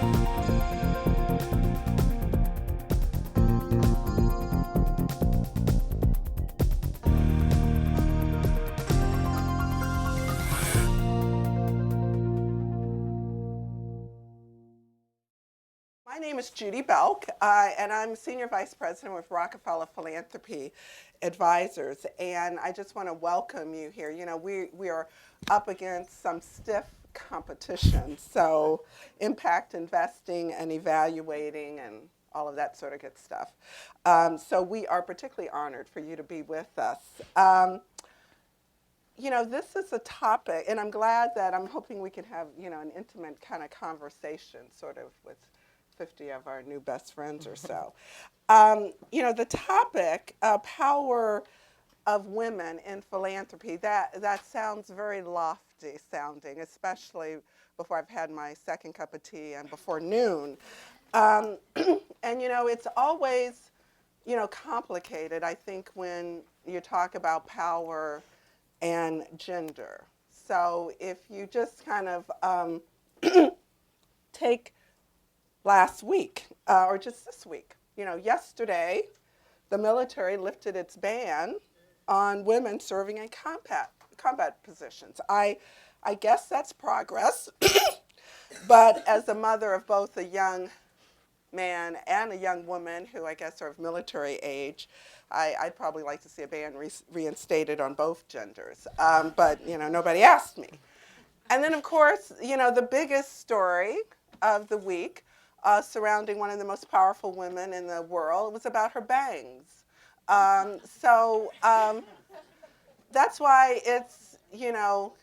My name is Judy Belk, and I'm Senior Vice President with Rockefeller Philanthropy Advisors. And I just want to welcome you here. You know, we are up against some stiff competition, so impact investing and evaluating and all of that sort of good stuff. So we are particularly honored for you to be with us. This is a topic, and I'm hoping we can have, an intimate kind of conversation sort of with 50 of our new best friends or so. The topic, power of women in philanthropy, that sounds very lofty sounding, especially before I've had my second cup of tea and before noon. Um, and, it's always, complicated, I think, when you talk about power and gender. So if you just kind of take last week or just this week, yesterday the military lifted its ban on women serving in combat positions. I guess that's progress, but as a mother of both a young man and a young woman who I guess are of military age, I'd probably like to see a ban reinstated on both genders. But nobody asked me. And then, of course, the biggest story of the week surrounding one of the most powerful women in the world was about her bangs. So that's why it's,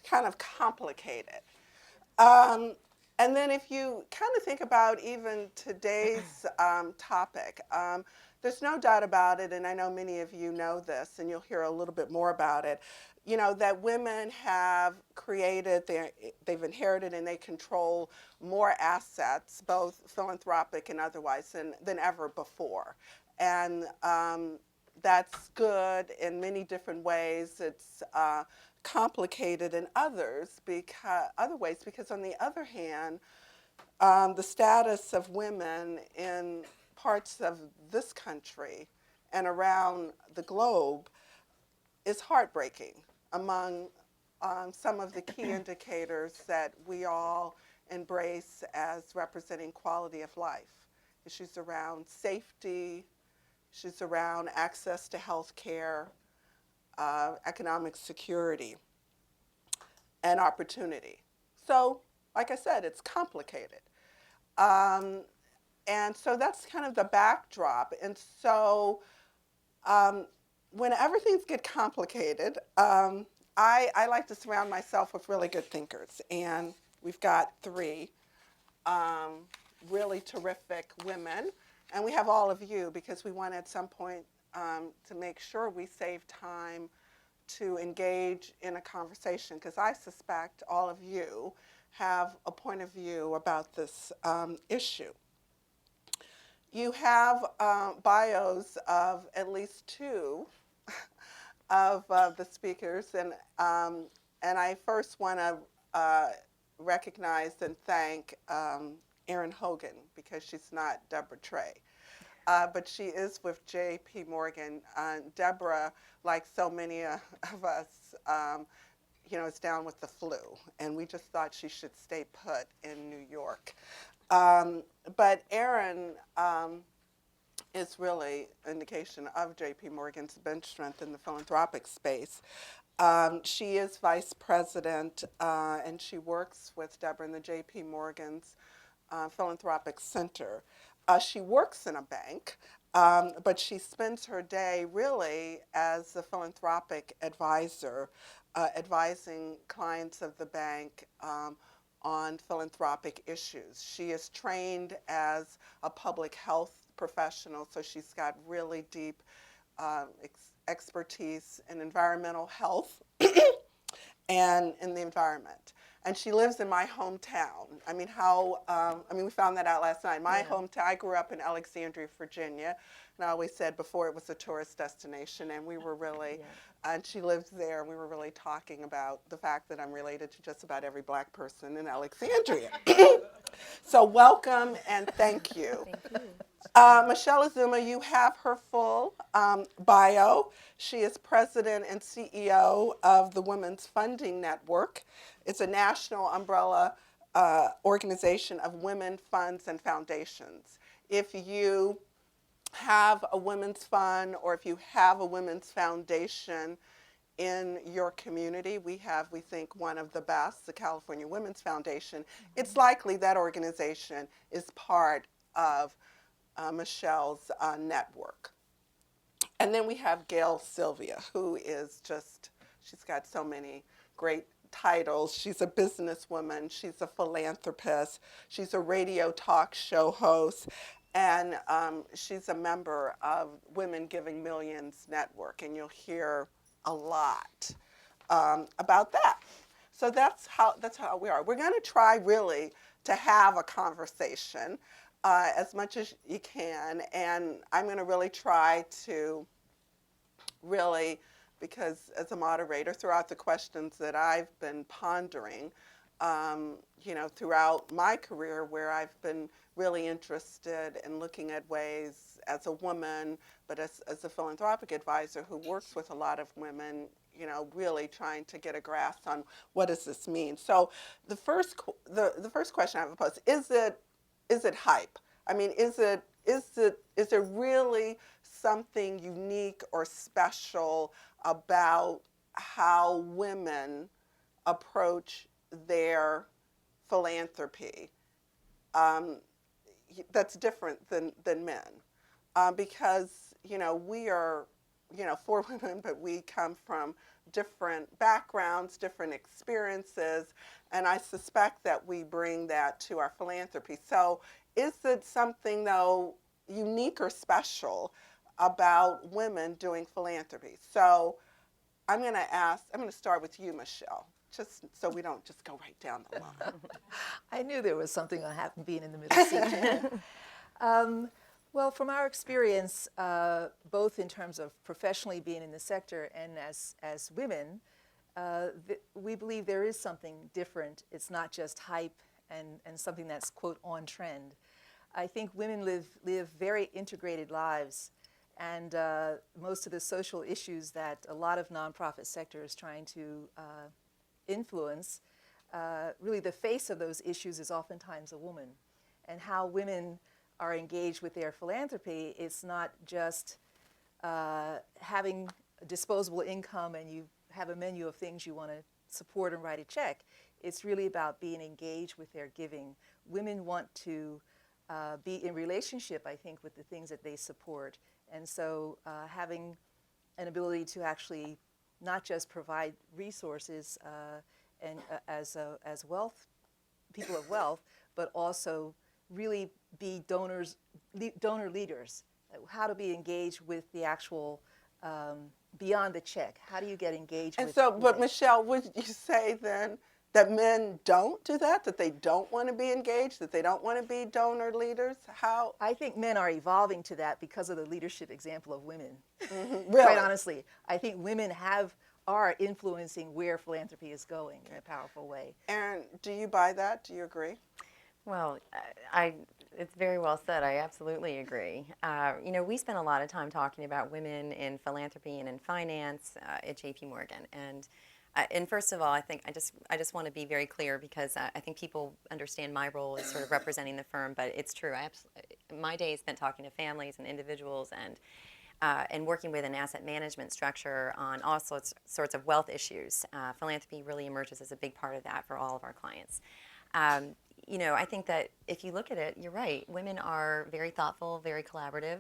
kind of complicated. Um, and then if you kind of think about even today's topic, there's no doubt about it, and I know many of you know this, and you'll hear a little bit more about it, that women have created, they've inherited and they control more assets, both philanthropic and otherwise, than ever before. And that's good in many different ways. It's complicated in other ways, because on the other hand, the status of women in parts of this country and around the globe is heartbreaking among some of the key indicators that we all embrace as representing quality of life. Issues around safety, issues around access to health care, economic security, and opportunity. So, like I said, it's complicated. Um, and so that's kind of the backdrop. And so um, when everything's get complicated, I like to surround myself with really good thinkers. And we've got three um, really terrific women. And we have all of you because we want at some point to make sure we save time to engage in a conversation, because I suspect all of you have a point of view about this issue. You have bios of at least two of the speakers, and I first want to recognize and thank Erin Hogan, because she's not Deborah Trey. But she is with J.P. Morgan. Deborah, like so many of us, is down with the flu, and we just thought she should stay put in New York. But Erin is really an indication of J.P. Morgan's bench strength in the philanthropic space. She is vice president, and she works with Deborah in the J.P. Morgan's Philanthropic Center. She works in a bank, but she spends her day really as a philanthropic advisor, advising clients of the bank on philanthropic issues. She is trained as a public health professional, so she's got really deep expertise in environmental health and in the environment. and she lives in my hometown. I mean, we found that out last night. My hometown, I grew up in Alexandria, Virginia, and I always said before it was a tourist destination, and we were really, and she lives there, and we were really talking about the fact that I'm related to just about every black person in Alexandria. So welcome and thank you. Thank you. Michele Ozumba, you have her full bio. She is president and CEO of the Women's Funding Network. It's a national umbrella organization of women funds and foundations. If you have a women's fund or if you have a women's foundation in your community, we think, one of the best, the California Women's Foundation. It's likely that organization is part of Michele's network. And then we have Gael Sylvia, who is she's got so many great titles. She's a businesswoman, she's a philanthropist, she's a radio talk show host, and she's a member of Women Giving Millions Network, and you'll hear a lot about that. So that's how we are. We're going to try really to have a conversation as much as you can, and I'm going to really try to because as a moderator, throughout the questions that I've been pondering, throughout my career, where I've been really interested in looking at ways as a woman, but as a philanthropic advisor who works with a lot of women, really trying to get a grasp on what does this mean. So the first question I have to pose is it hype? I mean, is there really something unique or special about how women approach their philanthropy that's different than men? Because, we are, 4 women, but we come from different backgrounds, different experiences, and I suspect that we bring that to our philanthropy. So is it something, though, unique or special about women doing philanthropy? So I'm going to start with you, Michele, just so we don't just go right down the line. I knew there was something going to happen being in the middle seat. Well, from our experience, both in terms of professionally being in the sector and as women, we believe there is something different. It's not just hype and something that's, quote, on trend. I think women live very integrated lives, and most of the social issues that a lot of nonprofit sector is trying to influence, really the face of those issues is oftentimes a woman. And how women are engaged with their philanthropy, it's not just having disposable income and you have a menu of things you want to support and write a check. It's really about being engaged with their giving. Women want to be in relationship, I think, with the things that they support. And so having an ability to actually not just provide resources and as people of wealth, but also really be donor leaders. How to be engaged with the actual beyond the check. How do you get engaged with? And so, but Michele, would you say then that men don't do that? That they don't want to be engaged? That they don't want to be donor leaders? How? I think men are evolving to that because of the leadership example of women. Mm-hmm. Really? Quite honestly, I think women are influencing where philanthropy is going in a powerful way. Erin, do you buy that? Do you agree? Well, it's very well said. I absolutely agree. We spend a lot of time talking about women in philanthropy and in finance at JP Morgan. And first of all, I think I just want to be very clear because I think people understand my role as sort of representing the firm, but it's true. My day is spent talking to families and individuals and working with an asset management structure on all sorts of wealth issues. Philanthropy really emerges as a big part of that for all of our clients. I think that if you look at it, you're right. Women are very thoughtful, very collaborative.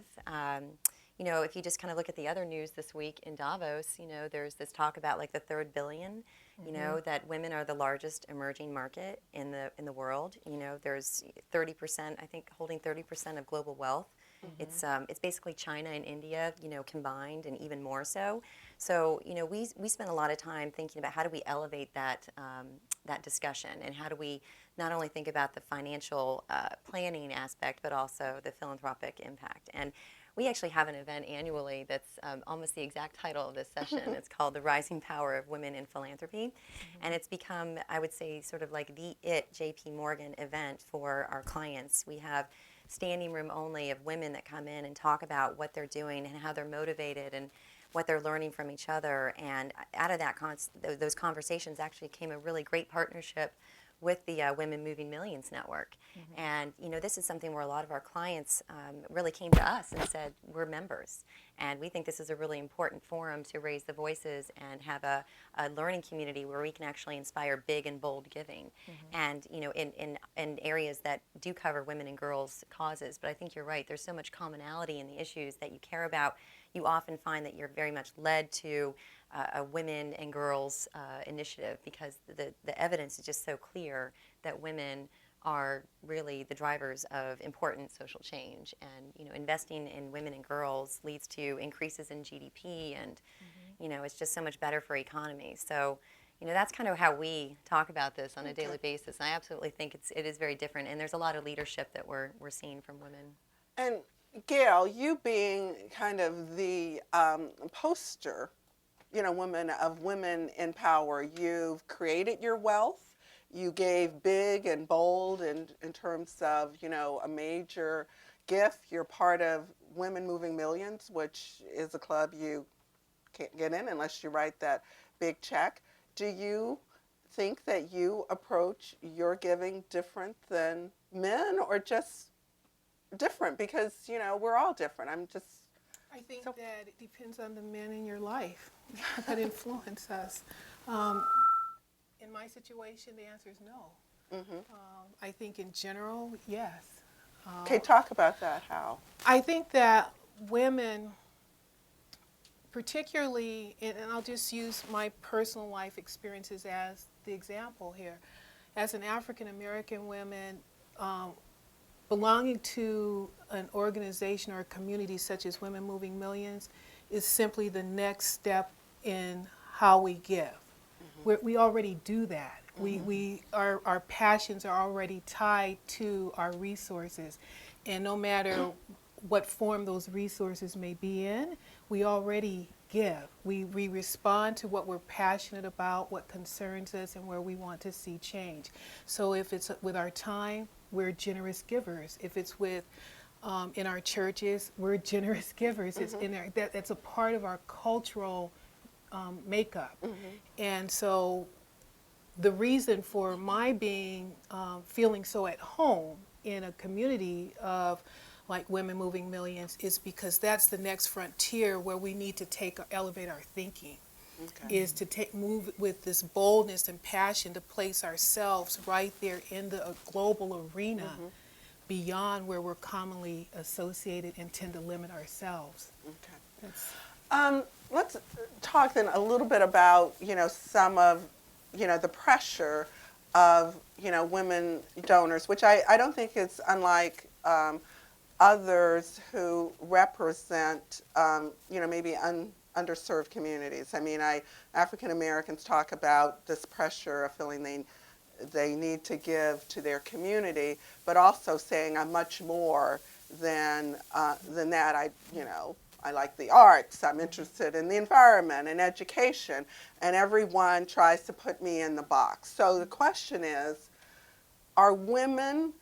If you just kind of look at the other news this week in Davos, there's this talk about like the third billion, that women are the largest emerging market in the world. There's 30%, I think, holding 30% of global wealth. It's basically China and India, combined, and even more so. So, we spend a lot of time thinking about how do we elevate that discussion, and how do we not only think about the financial planning aspect, but also the philanthropic impact. And we actually have an event annually that's almost the exact title of this session. It's called The Rising Power of Women in Philanthropy. And it's become, I would say, sort of like the JP Morgan event for our clients. We have standing room only of women that come in and talk about what they're doing and how they're motivated and what they're learning from each other. And out of that those conversations actually came a really great partnership with the Women Moving Millions Network. And, this is something where a lot of our clients really came to us and said, we're members. And we think this is a really important forum to raise the voices and have a learning community where we can actually inspire big and bold giving. And, in areas that do cover women and girls causes. But I think you're right. There's so much commonality in the issues that you care about. You often find that you're very much led to a women and girls initiative, because the evidence is just so clear that women are really the drivers of important social change. And investing in women and girls leads to increases in GDP, and it's just so much better for economies. So that's kind of how we talk about this on a daily basis. And I absolutely think it is very different, and there's a lot of leadership that we're seeing from women. And Gail, you being kind of the poster, woman of women in power, you've created your wealth. You gave big and bold in terms of, a major gift. You're part of Women Moving Millions, which is a club you can't get in unless you write that big check. Do you think that you approach your giving different than men, or just different? Because, we're all different. I think that it depends on the men in your life that influence us. In my situation, the answer is no. I think in general, yes. Okay, talk about that. How? I think that women, particularly, and I'll just use my personal life experiences as the example here. As an African American woman, belonging to an organization or a community such as Women Moving Millions is simply the next step in how we give. We already do that. Our passions are already tied to our resources, and no matter what form those resources may be in, we already give. We respond to what we're passionate about, what concerns us, and where we want to see change. So if it's with our time, we're generous givers. If it's with in our churches, we're generous givers. It's in there. That's a part of our cultural makeup. And so the reason for my being feeling so at home in a community of like Women Moving Millions is because that's the next frontier where we need to elevate our thinking. Is to move with this boldness and passion to place ourselves right there in the global arena beyond where we're commonly associated and tend to limit ourselves. Let's talk then a little bit about, some of, the pressure of, women donors, which I don't think is unlike others who represent, maybe underserved communities. I mean, African Americans talk about this pressure of feeling they need to give to their community, but also saying I'm much more than that. I like the arts. I'm interested in the environment and education, and everyone tries to put me in the box. So the question is, are women,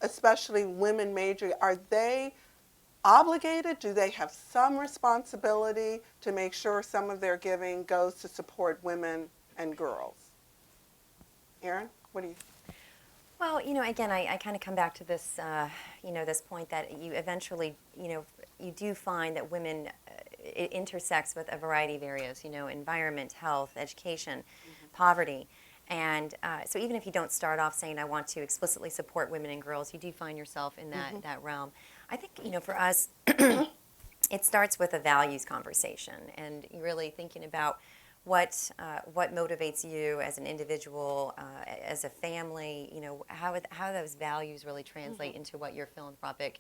especially women major, are they obligated? Do they have some responsibility to make sure some of their giving goes to support women and girls? Erin, what do you think? Well, again, I kind of come back to this, this point that you eventually, you do find that women, it intersects with a variety of areas, environment, health, education, poverty. And so even if you don't start off saying, I want to explicitly support women and girls, you do find yourself in that realm. I think, for us, it starts with a values conversation and really thinking about what motivates you as an individual, as a family, how those values really translate into what your philanthropic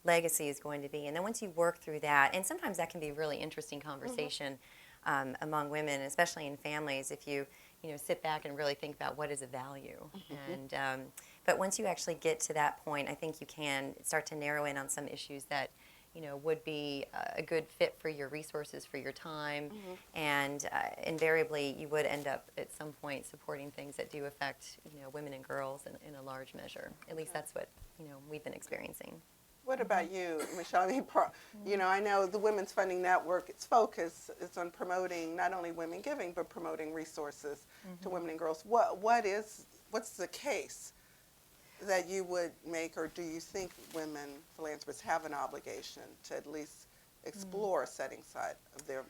legacy is going to be. And then once you work through that, and sometimes that can be a really interesting conversation among women, especially in families, if you sit back and really think about what is a value. And but once you actually get to that point, I think you can start to narrow in on some issues that would be a good fit for your resources, for your time, and invariably you would end up at some point supporting things that do affect women and girls in a large measure. At least that's what we've been experiencing. What about you, Michele? I mean, I know the Women's Funding Network, its focus is on promoting not only women giving, but promoting resources to women and girls. What's the case that you would make, or do you think women philanthropists have an obligation to at least explore setting aside of their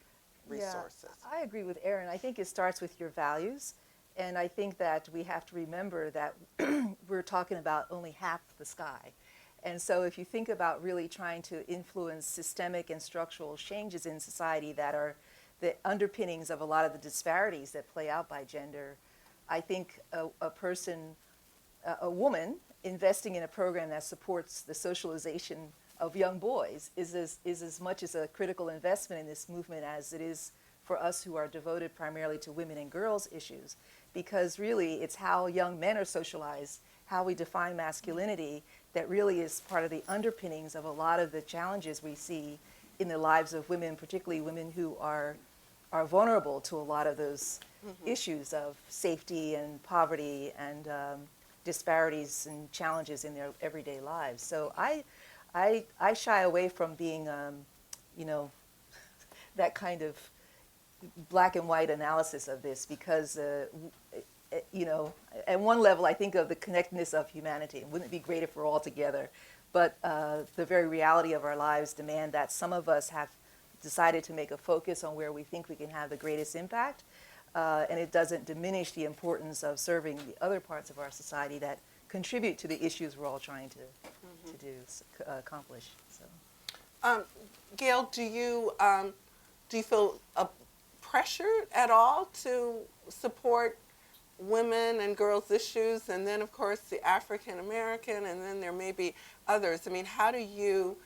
resources? Yeah, I agree with Erin. I think it starts with your values, and I think that we have to remember that we're talking about only half the sky. And so if you think about really trying to influence systemic and structural changes in society that are the underpinnings of a lot of the disparities that play out by gender, I think a woman investing in a program that supports the socialization of young boys is as much as a critical investment in this movement as it is for us who are devoted primarily to women and girls issues. Because really it's how young men are socialized, how we define masculinity, that really is part of the underpinnings of a lot of the challenges we see in the lives of women, particularly women who are vulnerable to a lot of those issues of safety and poverty and disparities and challenges in their everyday lives. So I shy away from being, that kind of black and white analysis of this because, at one level I think of the connectedness of humanity. Wouldn't it be great if we're all together? But the very reality of our lives demand that some of us have decided to make a focus on where we think we can have the greatest impact. And it doesn't diminish the importance of serving the other parts of our society that contribute to the issues we're all trying to accomplish. So, Gail, do you feel pressured at all to support women and girls issues, and then of course the African American, and then there may be others? I mean, how do you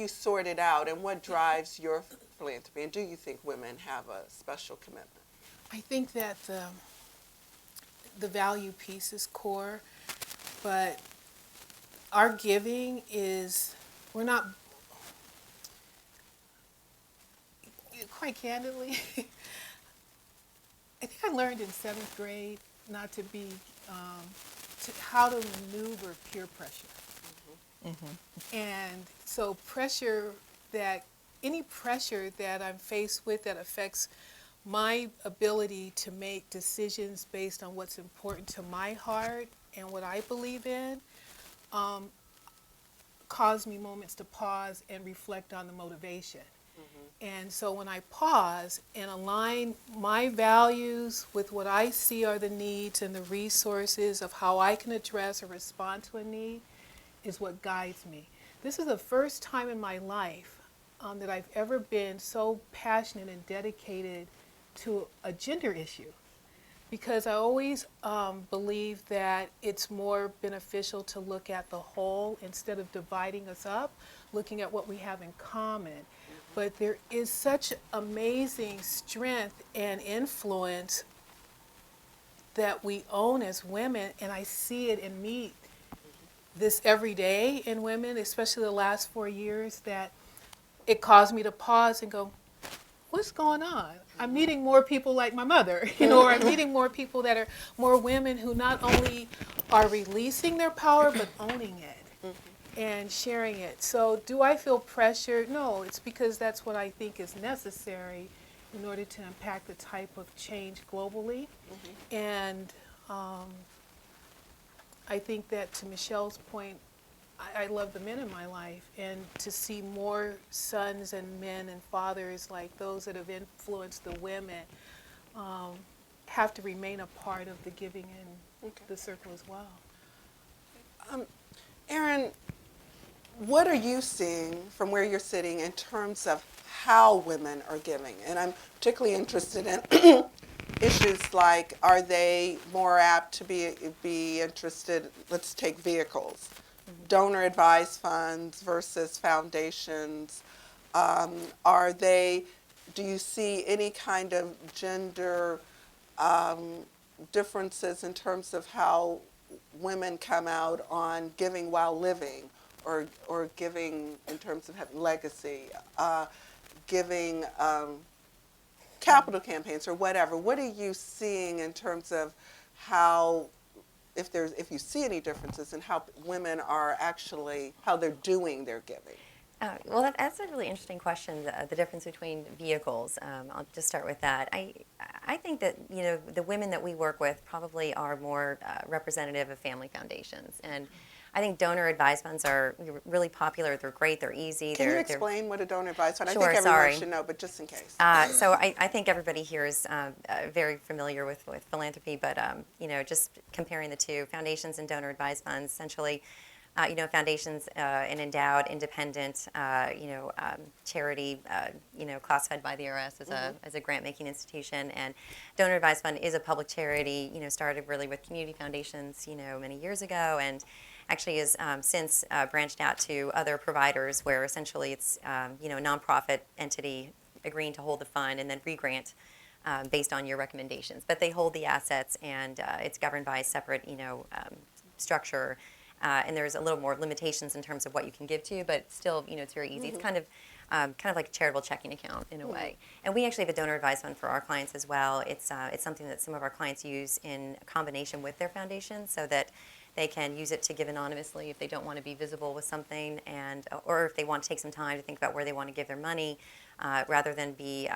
sort it out, and what drives your philanthropy? And do you think women have a special commitment? I think that the value piece is core, but our giving is, we're not, quite candidly, I think I learned in 7th grade not to be, how to maneuver peer pressure. And so any pressure that I'm faced with that affects my ability to make decisions based on what's important to my heart and what I believe in, caused me moments to pause and reflect on the motivation. And so when I pause and align my values with what I see are the needs and the resources of how I can address or respond to a need, is what guides me. This is the first time in my life that I've ever been so passionate and dedicated to a gender issue, because I always believe that it's more beneficial to look at the whole instead of dividing us up, looking at what we have in common. But there is such amazing strength and influence that we own as women, and I see it and meet this every day in women, especially the last 4 years, that it caused me to pause and go, what's going on? I'm meeting more people like my mother, or I'm meeting more people that are more women who not only are releasing their power, but owning it and sharing it. So do I feel pressure? No, it's because that's what I think is necessary in order to impact the type of change globally. And I think that, to Michele's point, I love the men in my life, and to see more sons and men and fathers like those that have influenced the women have to remain a part of the giving and the circle as well. Erin, what are you seeing from where you're sitting in terms of how women are giving? And I'm particularly interested in issues like, are they more apt to be interested, let's take vehicles, donor advised funds versus foundations, do you see any kind of gender differences in terms of how women come out on giving while living, or giving in terms of legacy, giving capital campaigns or whatever? What are you seeing in terms of how, if you see any differences in how women are actually, how they're doing their giving? Well, that's a really interesting question, the difference between vehicles. I'll just start with that. I think that, the women that we work with probably are more representative of family foundations. And I think donor advised funds are really popular. They're great. They're easy. Can you explain what a donor advised fund is? Sure, I think everyone sorry. should know, but just in case. So I think everybody here is very familiar with philanthropy, but just comparing the two, foundations and donor advised funds, essentially, foundations, an endowed, independent, charity, classified by the IRS as a grant-making institution, and donor advised fund is a public charity. Started really with community foundations, many years ago, and actually has since branched out to other providers, where essentially it's a nonprofit entity agreeing to hold the fund and then re-grant based on your recommendations. But they hold the assets, and it's governed by a separate, structure. And there's a little more limitations in terms of what you can give to, but still, it's very easy. It's kind of like a charitable checking account in a way. And we actually have a donor advised fund for our clients as well. It's something that some of our clients use in combination with their foundation, so that they can use it to give anonymously if they don't want to be visible with something, or if they want to take some time to think about where they want to give their money, rather than be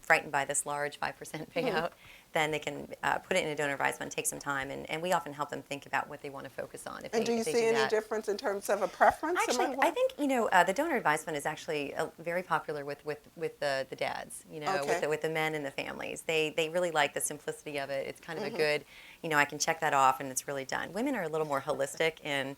frightened by this large 5% payout. Then they can put it in a donor advised fund, take some time, and we often help them think about what they want to focus on. And do you see any difference in terms of a preference? Actually, I think the donor advised fund is actually very popular with the dads. With the men and the families. They really like the simplicity of it. It's kind of a good, I can check that off and it's really done. Women are a little more holistic and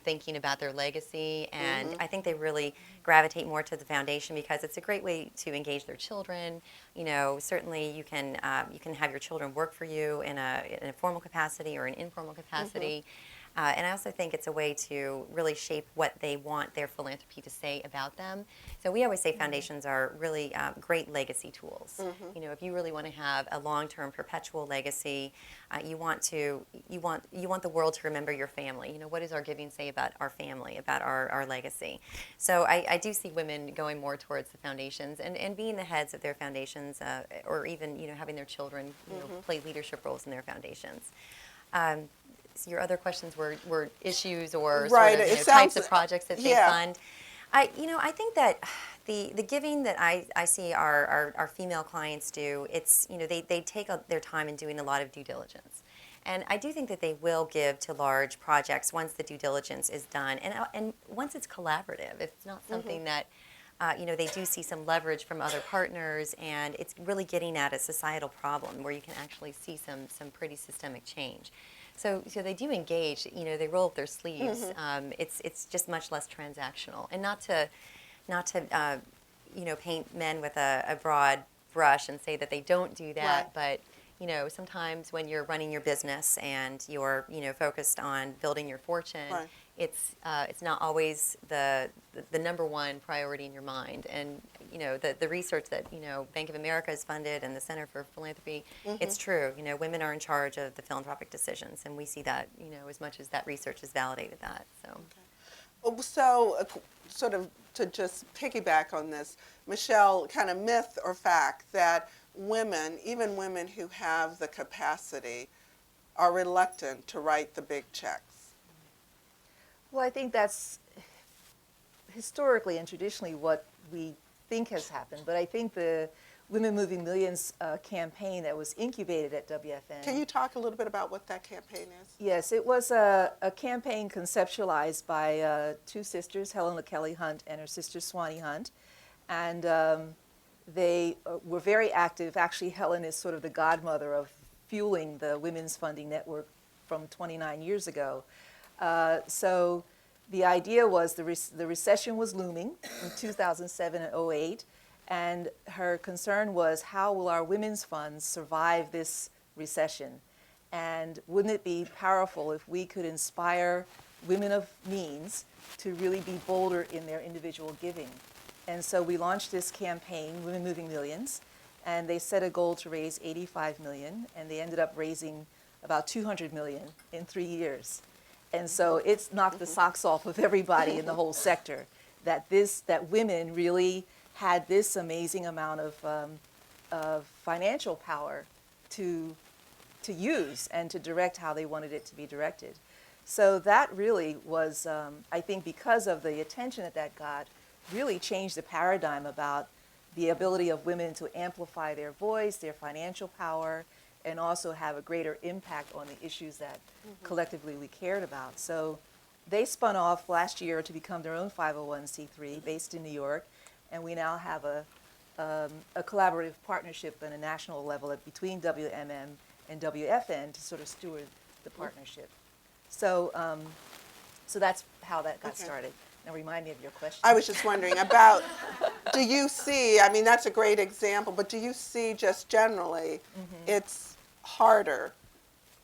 thinking about their legacy, and I think they really gravitate more to the foundation because it's a great way to engage their children. Certainly you can have your children work for you in a formal capacity or an informal capacity. And I also think it's a way to really shape what they want their philanthropy to say about them. So we always say foundations are really great legacy tools. If you really want to have a long-term, perpetual legacy, you want the world to remember your family. What does our giving say about our family, about our legacy? So I do see women going more towards the foundations and being the heads of their foundations, or even having their children play leadership roles in their foundations. So your other questions were issues or sort of, types of projects that they fund. I think that the giving that I see our female clients do, it's they take their time in doing a lot of due diligence, and I do think that they will give to large projects once the due diligence is done, and once it's collaborative. If it's not something that they do see some leverage from other partners, and it's really getting at a societal problem where you can actually see some pretty systemic change. So they do engage. They roll up their sleeves. It's just much less transactional, and not to paint men with a broad brush and say that they don't do that. Right. But sometimes when you're running your business and you're focused on building your fortune, Right. it's not always the number one priority in your mind. And the research that Bank of America has funded and the Center for Philanthropy, it's true. Women are in charge of the philanthropic decisions, and we see that as much as that research has validated that. So. So, sort of to just piggyback on this, Michele, kind of myth or fact that women, even women who have the capacity, are reluctant to write the big checks? Well, I think that's historically and traditionally what we think has happened, but I think the Women Moving Millions campaign that was incubated at WFN. Can you talk a little bit about what that campaign is? Yes, it was a campaign conceptualized by two sisters, Helen LaKelly Hunt and her sister Swanee Hunt, and they were very active. Actually, Helen is sort of the godmother of fueling the Women's Funding Network from 29 years ago. So the idea was the recession was looming in 2007 and 2008, and her concern was, how will our women's funds survive this recession? And wouldn't it be powerful if we could inspire women of means to really be bolder in their individual giving. And so we launched this campaign, Women Moving Millions, and they set a goal to raise 85 million, and they ended up raising about 200 million in 3 years. And so it's knocked the socks off of everybody in the whole sector that women really had this amazing amount of financial power to use and to direct how they wanted it to be directed. So that really was, I think, because of the attention that got, really changed the paradigm about the ability of women to amplify their voice, their financial power, and also have a greater impact on the issues that collectively we cared about. So they spun off last year to become their own 501c3 based in New York, and we now have a collaborative partnership on a national level between WMM and WFN to sort of steward the partnership. So, so that's how that got started. Now remind me of your question. I was just wondering about, do you see, I mean, that's a great example, but do you see just generally it's harder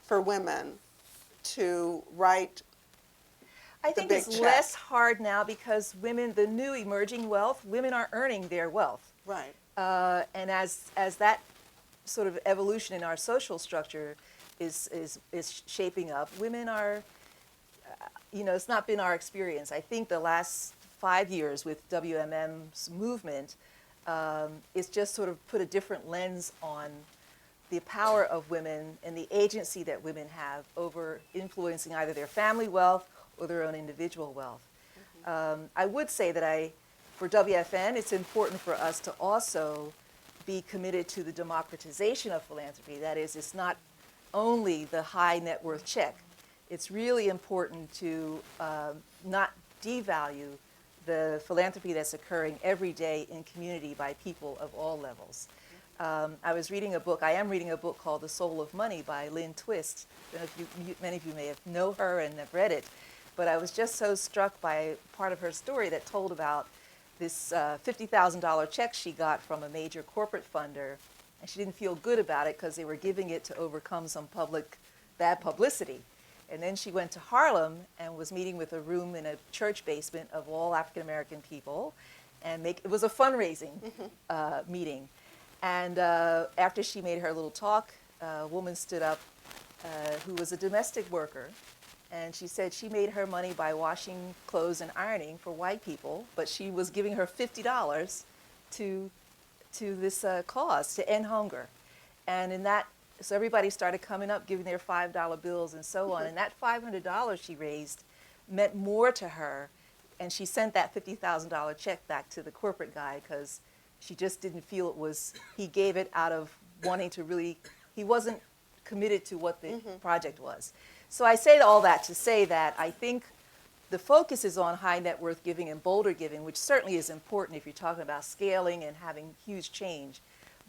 for women to write I think big it's check? less hard now because women, the new emerging wealth, women are earning their wealth. Right. And as that sort of evolution in our social structure is shaping up, women are, it's not been our experience. I think the last 5 years with WMM's movement, it's just sort of put a different lens on the power of women and the agency that women have over influencing either their family wealth or their own individual wealth. I would say that for WFN, it's important for us to also be committed to the democratization of philanthropy. That is, it's not only the high net worth check. It's really important to not devalue the philanthropy that's occurring every day in community by people of all levels. I am reading a book called The Soul of Money by Lynn Twist. I don't know if many of you may know her and have read it, but I was just so struck by part of her story that told about this $50,000 check she got from a major corporate funder, and she didn't feel good about it because they were giving it to overcome some bad publicity. And then she went to Harlem and was meeting with a room in a church basement of all African American people, and it was a fundraising meeting. And after she made her little talk, a woman stood up who was a domestic worker, and she said she made her money by washing clothes and ironing for white people, but she was giving her $50 to this cause to end hunger. And so everybody started coming up, giving their $5 bills and so on. And that $500 she raised meant more to her. And she sent that $50,000 check back to the corporate guy because she just didn't feel he gave it out of wanting to really, he wasn't committed to what the project was. So I say all that to say that I think the focus is on high net worth giving and bolder giving, which certainly is important if you're talking about scaling and having huge change.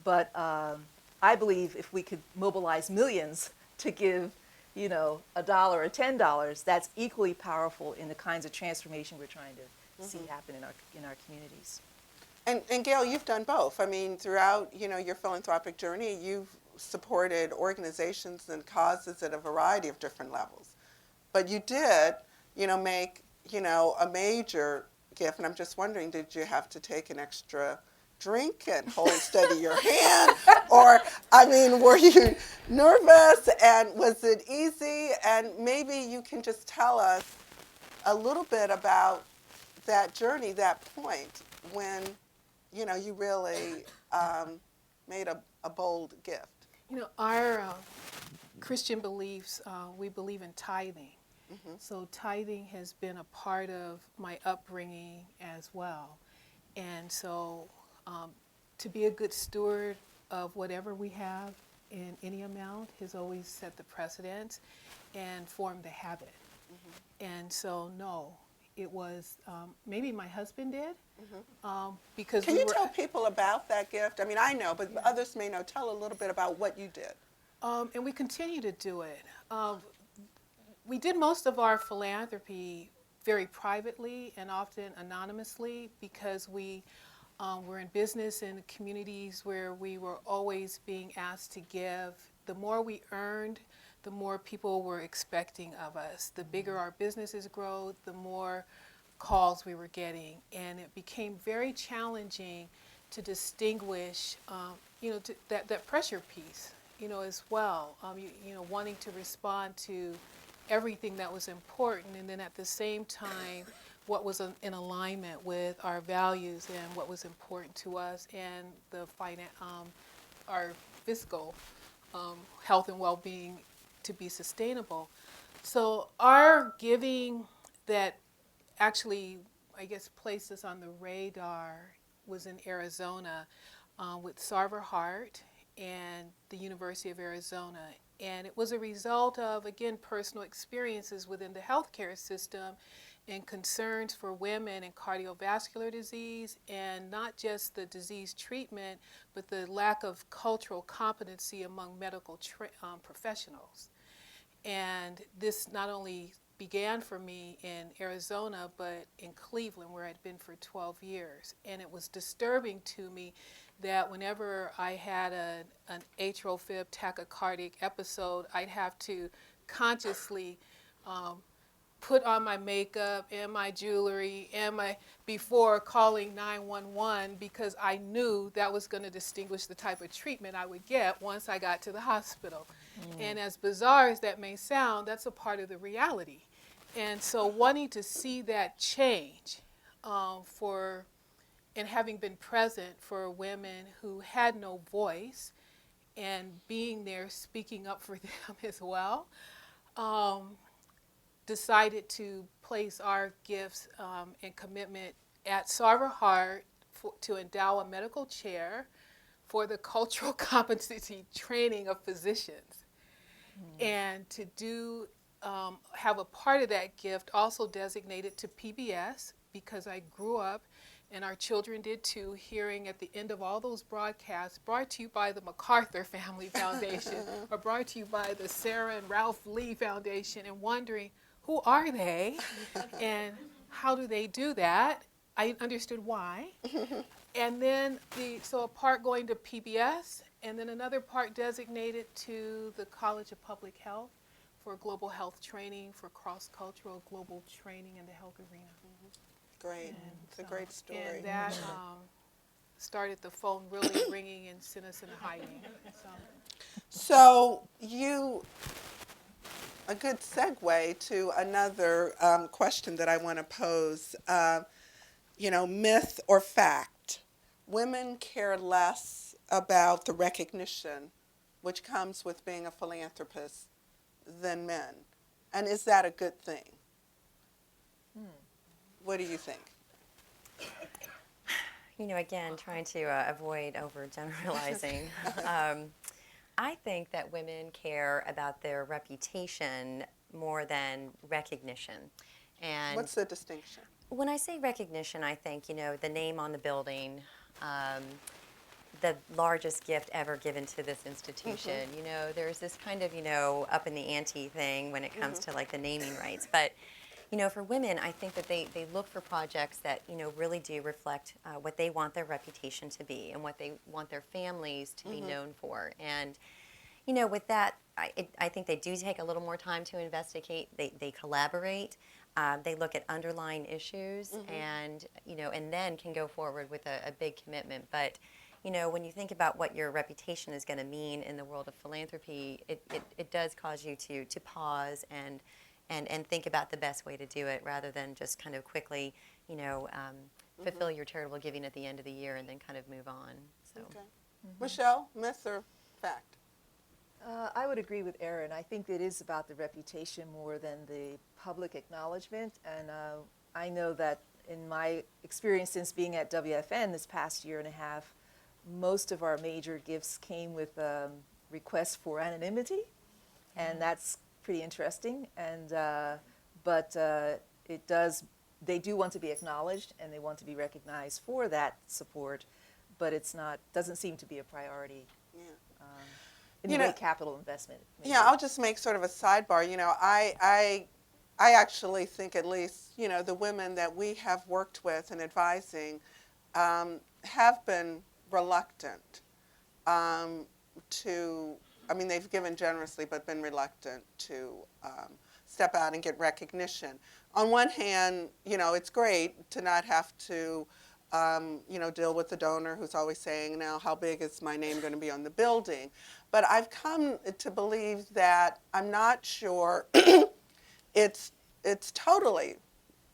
But I believe if we could mobilize millions to give, $1 or $10, that's equally powerful in the kinds of transformation we're trying to see happen in our communities. And Gail, you've done both. I mean, throughout, your philanthropic journey, you've supported organizations and causes at a variety of different levels. But you did, make, a major gift. And I'm just wondering, did you have to take an extra drink and hold steady your hand? Or, were you nervous, and was it easy? And maybe you can just tell us a little bit about that journey, that point when, you really made a bold gift. Our Christian beliefs, we believe in tithing. So tithing has been a part of my upbringing as well. And so to be a good steward of whatever we have in any amount has always set the precedent and formed the habit. And so, no, it was, maybe my husband did. Because Can you tell people about that gift? I know, but others may know. Tell a little bit about what you did. And we continue to do it. We did most of our philanthropy very privately and often anonymously because we were in business in communities where we were always being asked to give. The more we earned, the more people were expecting of us. The bigger our businesses grow, the more calls we were getting, and it became very challenging to distinguish, that pressure piece, as well. Wanting to respond to everything that was important, and then at the same time, what was in alignment with our values and what was important to us, and our fiscal health and well-being to be sustainable. So our giving that actually, I guess, placed us on the radar was in Arizona with Sarver Hart and the University of Arizona. And it was a result of, again, personal experiences within the healthcare system and concerns for women in cardiovascular disease, and not just the disease treatment, but the lack of cultural competency among medical professionals. And this not only began for me in Arizona, but in Cleveland, where I'd been for 12 years. And it was disturbing to me that whenever I had an atrial fib tachycardic episode, I'd have to consciously put on my makeup and my jewelry and before calling 911, because I knew that was going to distinguish the type of treatment I would get once I got to the hospital. And as bizarre as that may sound, that's a part of the reality. And so wanting to see that change and having been present for women who had no voice, and being there speaking up for them as well, decided to place our gifts and commitment at Sarver Hart to endow a medical chair for the cultural competency training of physicians. And to have a part of that gift also designated to PBS, because I grew up, and our children did too, hearing at the end of all those broadcasts, brought to you by the MacArthur Family Foundation, or brought to you by the Sarah and Ralph Lee Foundation, and wondering, who are they and how do they do that? I understood why. And then so a part going to PBS, and then another part designated to the College of Public Health for global health training, for cross-cultural global training in the health arena. Great. It's a great story. And that started the phone really ringing and sent us into hiding. So a good segue to another question that I want to pose. Myth or fact? Women care less about the recognition which comes with being a philanthropist than men. And is that a good thing? What do you think? Again, trying to avoid overgeneralizing. I think that women care about their reputation more than recognition. And What's the distinction? when I say recognition, I think, the name on the building, the largest gift ever given to this institution. There's this kind of, up in the ante thing when it comes to like the naming rights. But, for women, I think that they look for projects that, really do reflect what they want their reputation to be and what they want their families to be known for. And, with that, I think they do take a little more time to investigate. They collaborate. They look at underlying issues and, and then can go forward with a big commitment. But, when you think about what your reputation is going to mean in the world of philanthropy, it does cause you to pause and think about the best way to do it, rather than just kind of quickly, fulfill your charitable giving at the end of the year and then kind of move on. So, Michele, myth or fact? I would agree with Erin. I think it is about the reputation more than the public acknowledgement. And I know that in my experience since being at WFN this past year and a half, most of our major gifts came with requests for anonymity, and that's pretty interesting. And they do want to be acknowledged, and they want to be recognized for that support, but doesn't seem to be a priority. In the way capital investment. Yeah, I'll just make sort of a sidebar. I actually think, at least, the women that we have worked with and advising have been reluctant to I mean, they've given generously but been reluctant to step out and get recognition. On one hand, it's great to not have to, deal with the donor who's always saying, now, how big is my name going to be on the building? But I've come to believe that I'm not sure it's totally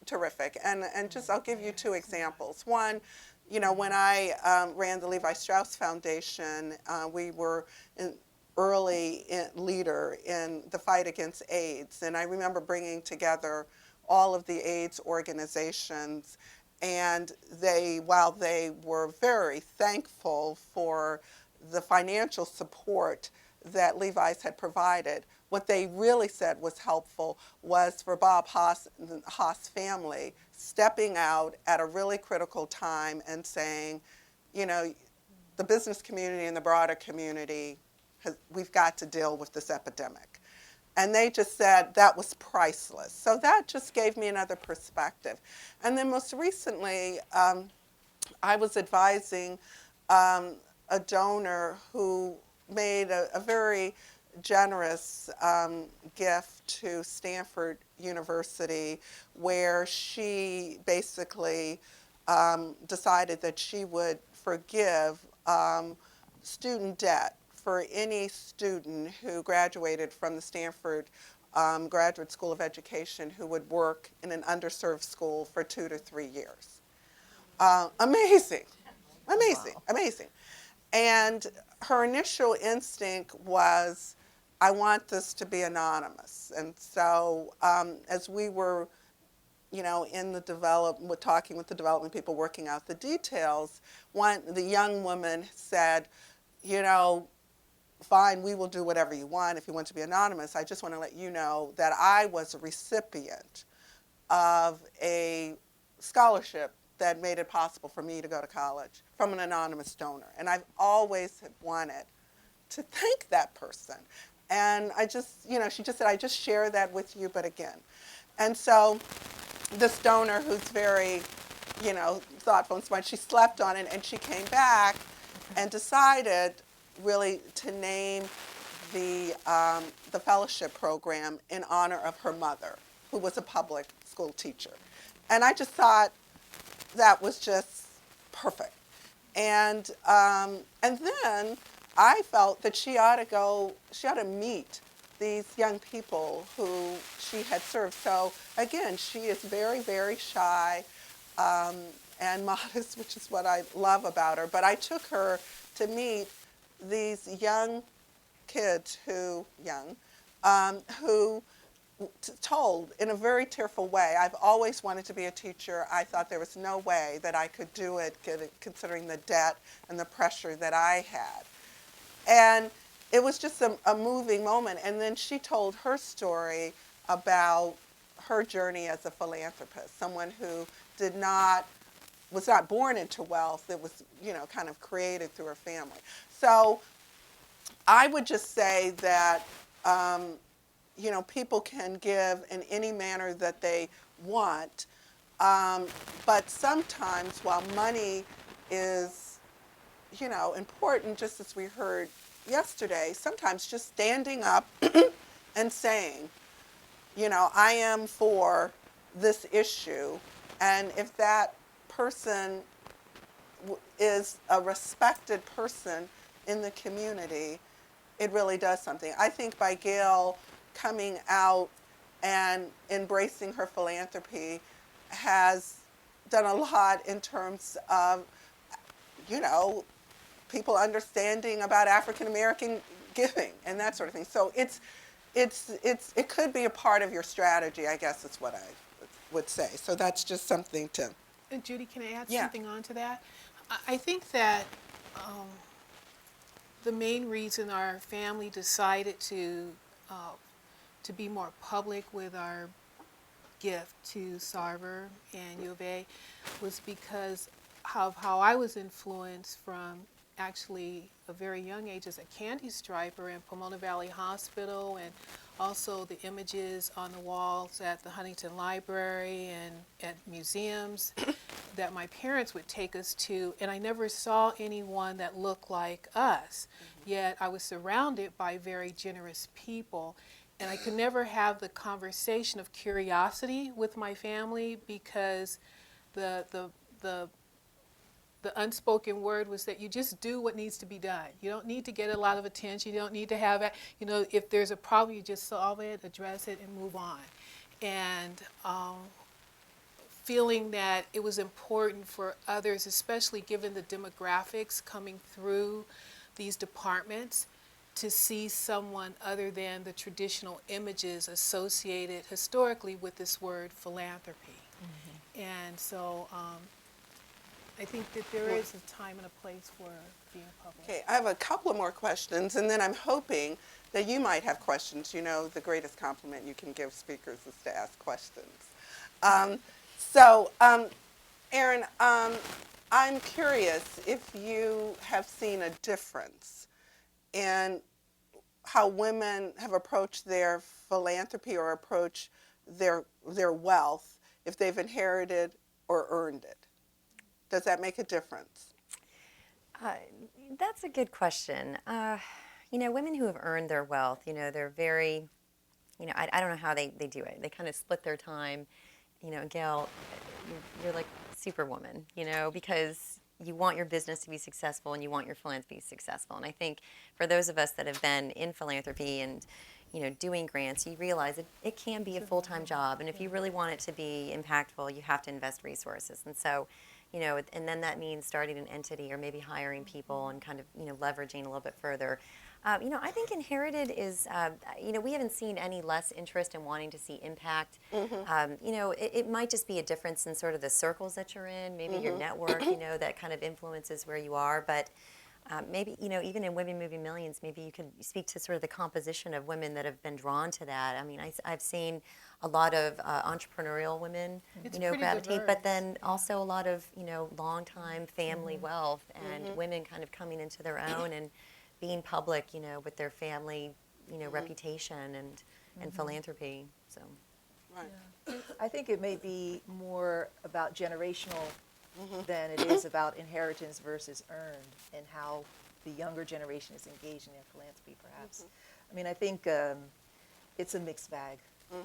terrific. And just I'll give you two examples. One, when I ran the Levi Strauss Foundation, we were an early leader in the fight against AIDS. And I remember bringing together all of the AIDS organizations. And while they were very thankful for the financial support that Levi's had provided, what they really said was helpful was for Bob Haas, the Haas family, stepping out at a really critical time and saying, the business community and the broader community, we've got to deal with this epidemic. And they just said that was priceless. So that just gave me another perspective. And then most recently, I was advising a donor who made a very generous gift to Stanford University, where she basically decided that she would forgive student debt for any student who graduated from the Stanford Graduate School of Education who would work in an underserved school for 2 to 3 years. Amazing, amazing, amazing. And her initial instinct was, I want this to be anonymous. And so as we were, in the talking with the development people, working out the details, the young woman said, fine, we will do whatever you want if you want to be anonymous. I just want to let you know that I was a recipient of a scholarship that made it possible for me to go to college from an anonymous donor. And I've always wanted to thank that person. And I just, she just said, I just share that with you, but again. And so this donor who's very, thoughtful and smart, she slept on it and she came back and decided really to name the fellowship program in honor of her mother, who was a public school teacher. And I just thought that was just perfect. And then I felt that she ought to meet these young people who she had served. So again, she is very, very shy and modest, which is what I love about her. But I took her to meet these young kids who told in a very tearful way, I've always wanted to be a teacher. I thought there was no way that I could do it considering the debt and the pressure that I had. And it was just a moving moment. And then she told her story about her journey as a philanthropist, someone who was not born into wealth. It was, kind of created through her family. So I would just say that, people can give in any manner that they want. But sometimes while money is, important, just as we heard yesterday, sometimes just standing up and saying, I am for this issue. And if that person is a respected person in the community, it really does something. I think by Gael coming out and embracing her philanthropy has done a lot in terms of, people understanding about African American giving and that sort of thing. So it could be a part of your strategy, I guess is what I would say. So that's just something to. And Judy, can I add Yeah. something on to that? I think that the main reason our family decided to be more public with our gift to Sarver and U of A was because of how I was influenced from actually a very young age as a candy striper in Pomona Valley Hospital, and also the images on the walls at the Huntington Library and at museums that my parents would take us to, and I never saw anyone that looked like us. Yet I was surrounded by very generous people, and I could never have the conversation of curiosity with my family because the unspoken word was that you just do what needs to be done. You don't need to get a lot of attention. You don't need to have it. You know, if there's a problem, you just solve it, address it, and move on. And feeling that it was important for others, especially given the demographics coming through these departments, to see someone other than the traditional images associated historically with this word philanthropy. And so I think that there is a time and a place for being public. Okay, I have a couple of more questions, and then I'm hoping that you might have questions. You know, the greatest compliment you can give speakers is to ask questions. Erin, I'm curious if you have seen a difference in how women have approached their philanthropy or approached their wealth, if they've inherited or earned it. Does that make a difference? That's a good question. You know, women who have earned their wealth, you know, they're very, you know, I don't know how they do it. They kind of split their time. You know, Gail, you're like superwoman, you know, because you want your business to be successful and you want your philanthropy to be successful. And I think for those of us that have been in philanthropy and, you know, doing grants, you realize it can be a full-time job. And if you really want it to be impactful, you have to invest resources. And so, you know, and then that means starting an entity or maybe hiring people and kind of, you know, leveraging a little bit further. You know, I think inherited is, you know, we haven't seen any less interest in wanting to see impact. You know, it might just be a difference in sort of the circles that you're in, maybe your network, you know, that kind of influences where you are. But maybe, you know, even in Women Moving Millions, maybe you could speak to sort of the composition of women that have been drawn to that. I mean, I've seen a lot of entrepreneurial women, It's you know, pretty gravitate, diverse. but then also a lot of, you know, long-time family wealth and women kind of coming into their own and being public, you know, with their family, you know, reputation and philanthropy. So, Right. I think it may be more about generational than it is about inheritance versus earned, and how the younger generation is engaged in their philanthropy, perhaps. I mean, I think it's a mixed bag, I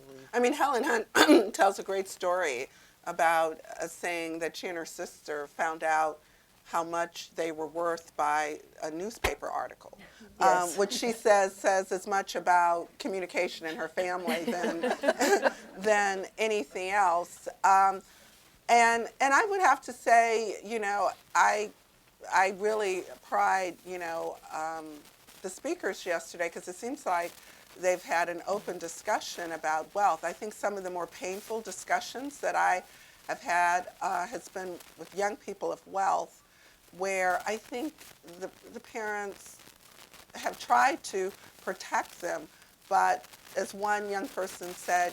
believe. I mean, Helen Hunt tells a great story about saying that she and her sister found out how much they were worth by a newspaper article, Yes. which she says as much about communication in her family than anything else. And I would have to say, you know, I really pride, you know, the speakers yesterday, because it seems like they've had an open discussion about wealth. I think some of the more painful discussions that I have had has been with young people of wealth, where I think the parents have tried to protect them, but as one young person said,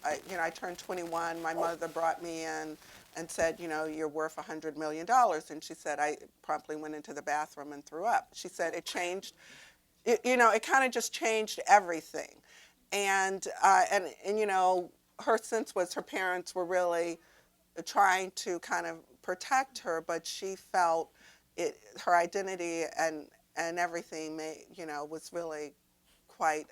I turned 21, my mother brought me in and said, you know, you're worth $100 million. And she said, I promptly went into the bathroom and threw up. She said it changed, it kind of just changed everything. And you know, her sense was her parents were really trying to kind of protect her, but she felt her identity and everything was really quite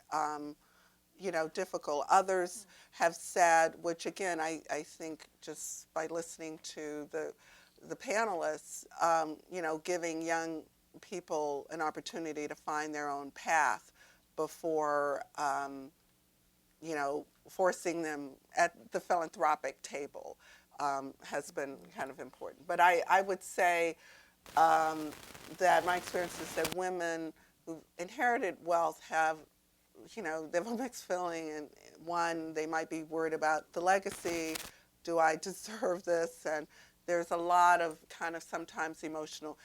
difficult. Others have said, which again I think just by listening to the panelists, giving young people an opportunity to find their own path before forcing them at the philanthropic table has been kind of important. But I would say that my experience is that women who inherited wealth have, they have a mixed feeling. And one, they might be worried about the legacy. Do I deserve this? And there's a lot of kind of sometimes emotional,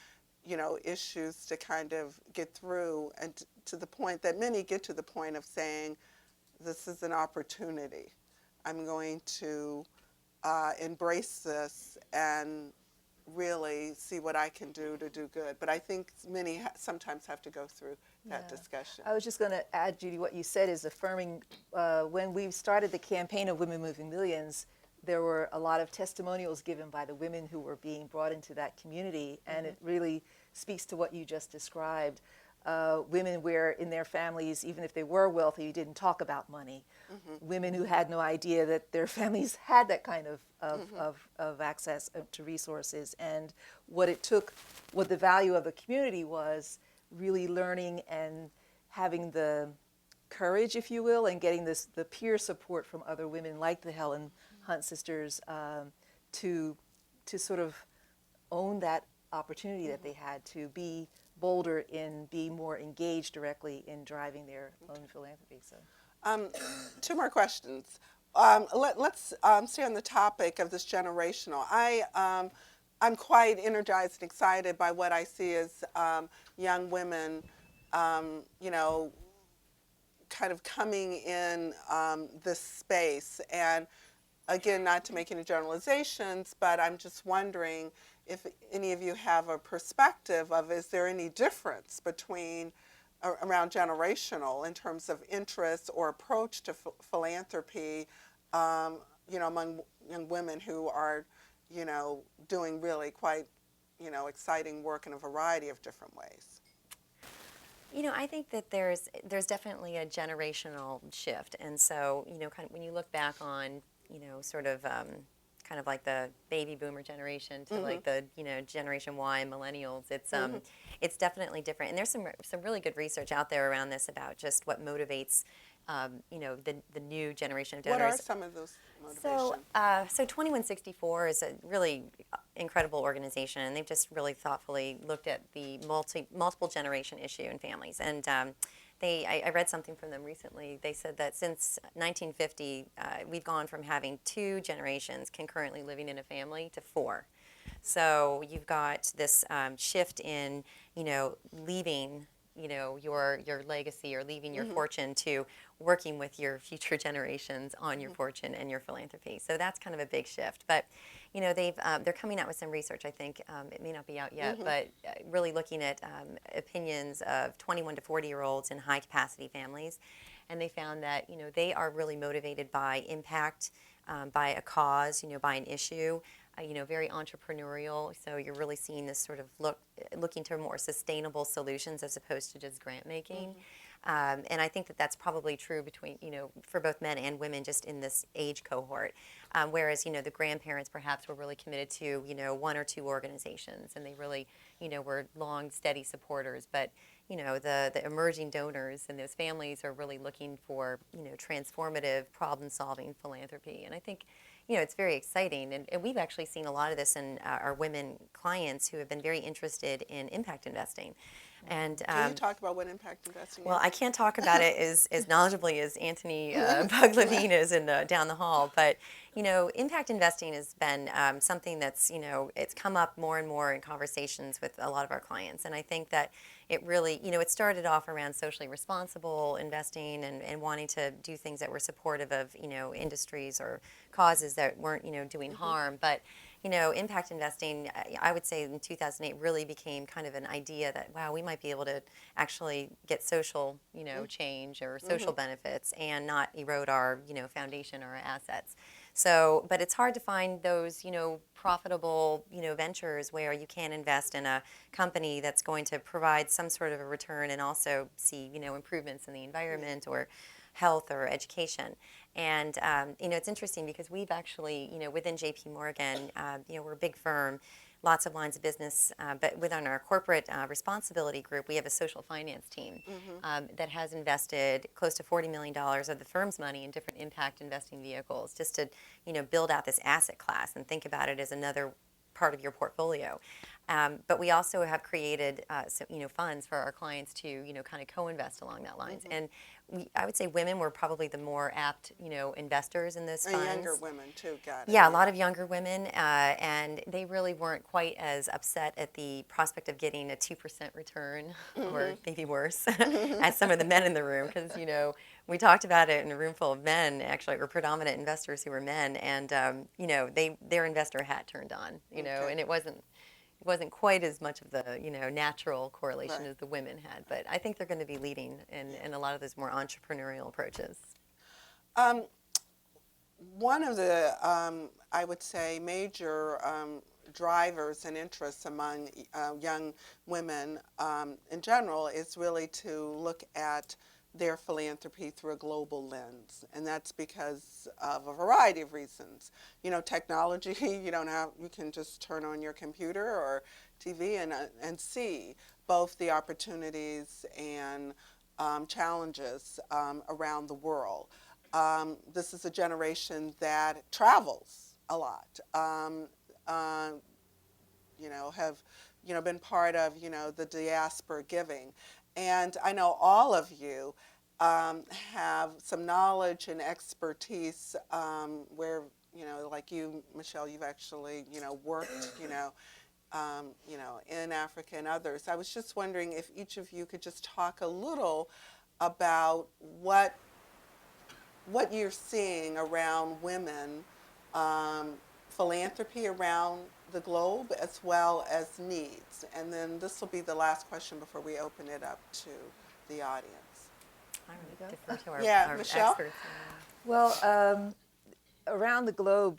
issues to kind of get through, and to the point that many get to the point of saying, this is an opportunity. I'm going to embrace this and really see what I can do to do good. But I think many sometimes have to go through that discussion. I was just going to add, Judy, what you said is affirming. When we started the campaign of Women Moving Millions, there were a lot of testimonials given by the women who were being brought into that community, and it really speaks to what you just described. Women where in their families, even if they were wealthy, didn't talk about money. Women who had no idea that their families had that kind of access to resources, and what it took, what the value of the community was, really learning and having the courage, if you will, and getting the peer support from other women like the Helen Hunt sisters to sort of own that opportunity that they had to be bolder in, be more engaged directly in driving their own philanthropy. So, 2 more questions. Let's stay on the topic of this generational. I'm quite energized and excited by what I see as young women, you know, kind of coming in this space. And again, not to make any generalizations, but I'm just wondering if any of you have a perspective of, is there any difference between around generational in terms of interest or approach to philanthropy, you know, among young women who are, you know, doing really quite, you know, exciting work in a variety of different ways? You know, I think that there's definitely a generational shift, and so, you know, kind of when you look back on, you know, sort of kind of like the baby boomer generation to like the, you know, Generation Y and millennials, it's definitely different. And there's some really good research out there around this about just what motivates, you know, the new generation of donors. What are some of those motivations? So 2164 is a really incredible organization, and they've just really thoughtfully looked at the multiple generation issue in families. And I read something from them recently. They said that since 1950, we've gone from having 2 generations concurrently living in a family to 4. So you've got this shift in, you know, leaving, you know, your legacy or leaving your fortune to working with your future generations on your fortune and your philanthropy. So that's kind of a big shift. But, you know, they're coming out with some research. I think it may not be out yet, but really looking at opinions of 21 to 40-year-olds in high capacity families, and they found that, you know, they are really motivated by impact, by a cause, you know, by an issue. You know, very entrepreneurial. So you're really seeing this sort of looking to more sustainable solutions as opposed to just grant making. And I think that that's probably true between, you know, for both men and women just in this age cohort. Whereas, you know, the grandparents perhaps were really committed to, you know, 1 or 2 organizations, and they really, you know, were long, steady supporters. But, you know, the emerging donors and those families are really looking for, you know, transformative problem-solving philanthropy. And I think, you know, it's very exciting, and we've actually seen a lot of this in our women clients who have been very interested in impact investing. And Can you talk about what impact investing well, is? I can't talk about it as knowledgeably as Anthony Buglevine is down the hall, but, you know, impact investing has been something that's, you know, it's come up more and more in conversations with a lot of our clients, and I think that it really, you know, it started off around socially responsible investing and wanting to do things that were supportive of, you know, industries or causes that weren't, you know, doing harm. But, you know, impact investing, I would say in 2008 really became kind of an idea that, wow, we might be able to actually get social, you know, change or social benefits and not erode our, you know, foundation or our assets. So, but it's hard to find those, you know, profitable, you know, ventures where you can invest in a company that's going to provide some sort of a return and also see, you know, improvements in the environment or health or education. And, you know, it's interesting because we've actually, you know, within JP Morgan, you know, we're a big firm, lots of lines of business, but within our corporate responsibility group, we have a social finance team that has invested close to $40 million of the firm's money in different impact investing vehicles just to, you know, build out this asset class and think about it as another part of your portfolio. But we also have created, you know, funds for our clients to, you know, kind of co-invest along that lines. And I would say women were probably the more apt, you know, investors in those funds. And younger women too, got it. Yeah, a lot of younger women, and they really weren't quite as upset at the prospect of getting a 2% return, or maybe worse, as some of the men in the room, because, you know, we talked about it in a room full of men. Actually, were predominant investors who were men, and their investor hat turned on, Okay. and it wasn't quite as much of the natural correlation Right. as the women had. But I think they're going to be leading in a lot of those more entrepreneurial approaches. Um, One of the, I would say, major drivers and interests among young women in general is really to look at their philanthropy through a global lens. And that's because of a variety of reasons. Technology, you can just turn on your computer or TV and see both the opportunities and challenges around the world. This is a generation that travels a lot, have, been part of, the diaspora giving. And I know all of you have some knowledge and expertise where, like you, Michele, you've actually, worked, in Africa and others. I was just wondering if each of you could just talk a little about what you're seeing around women, philanthropy around the globe, as well as needs. And then this will be the last question before we open it up to the audience. I would defer to our, Yeah, our Michele? experts. Well, around the globe,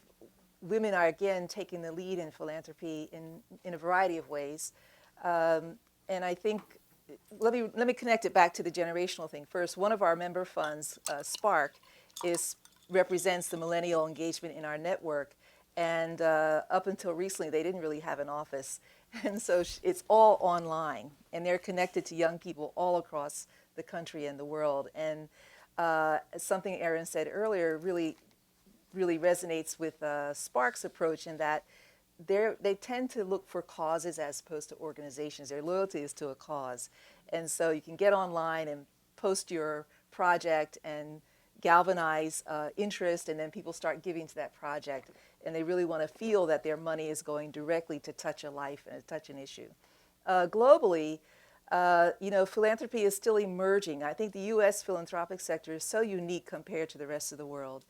women are again taking the lead in philanthropy in a variety of ways. And I think, let me connect it back to the generational thing first. One of our member funds, Spark, represents the millennial engagement in our network. And up until recently, they didn't really have an office. And so it's all online. And they're connected to young people all across the country and the world. And something Erin said earlier really resonates with Spark's approach in that they tend to look for causes as opposed to organizations. Their loyalty is to a cause. And so you can get online and post your project and galvanize interest, and then people start giving to that project. And they really want to feel that their money is going directly to touch a life and touch an issue. Globally, philanthropy is still emerging. I think the U.S. philanthropic sector is so unique compared to the rest of the world.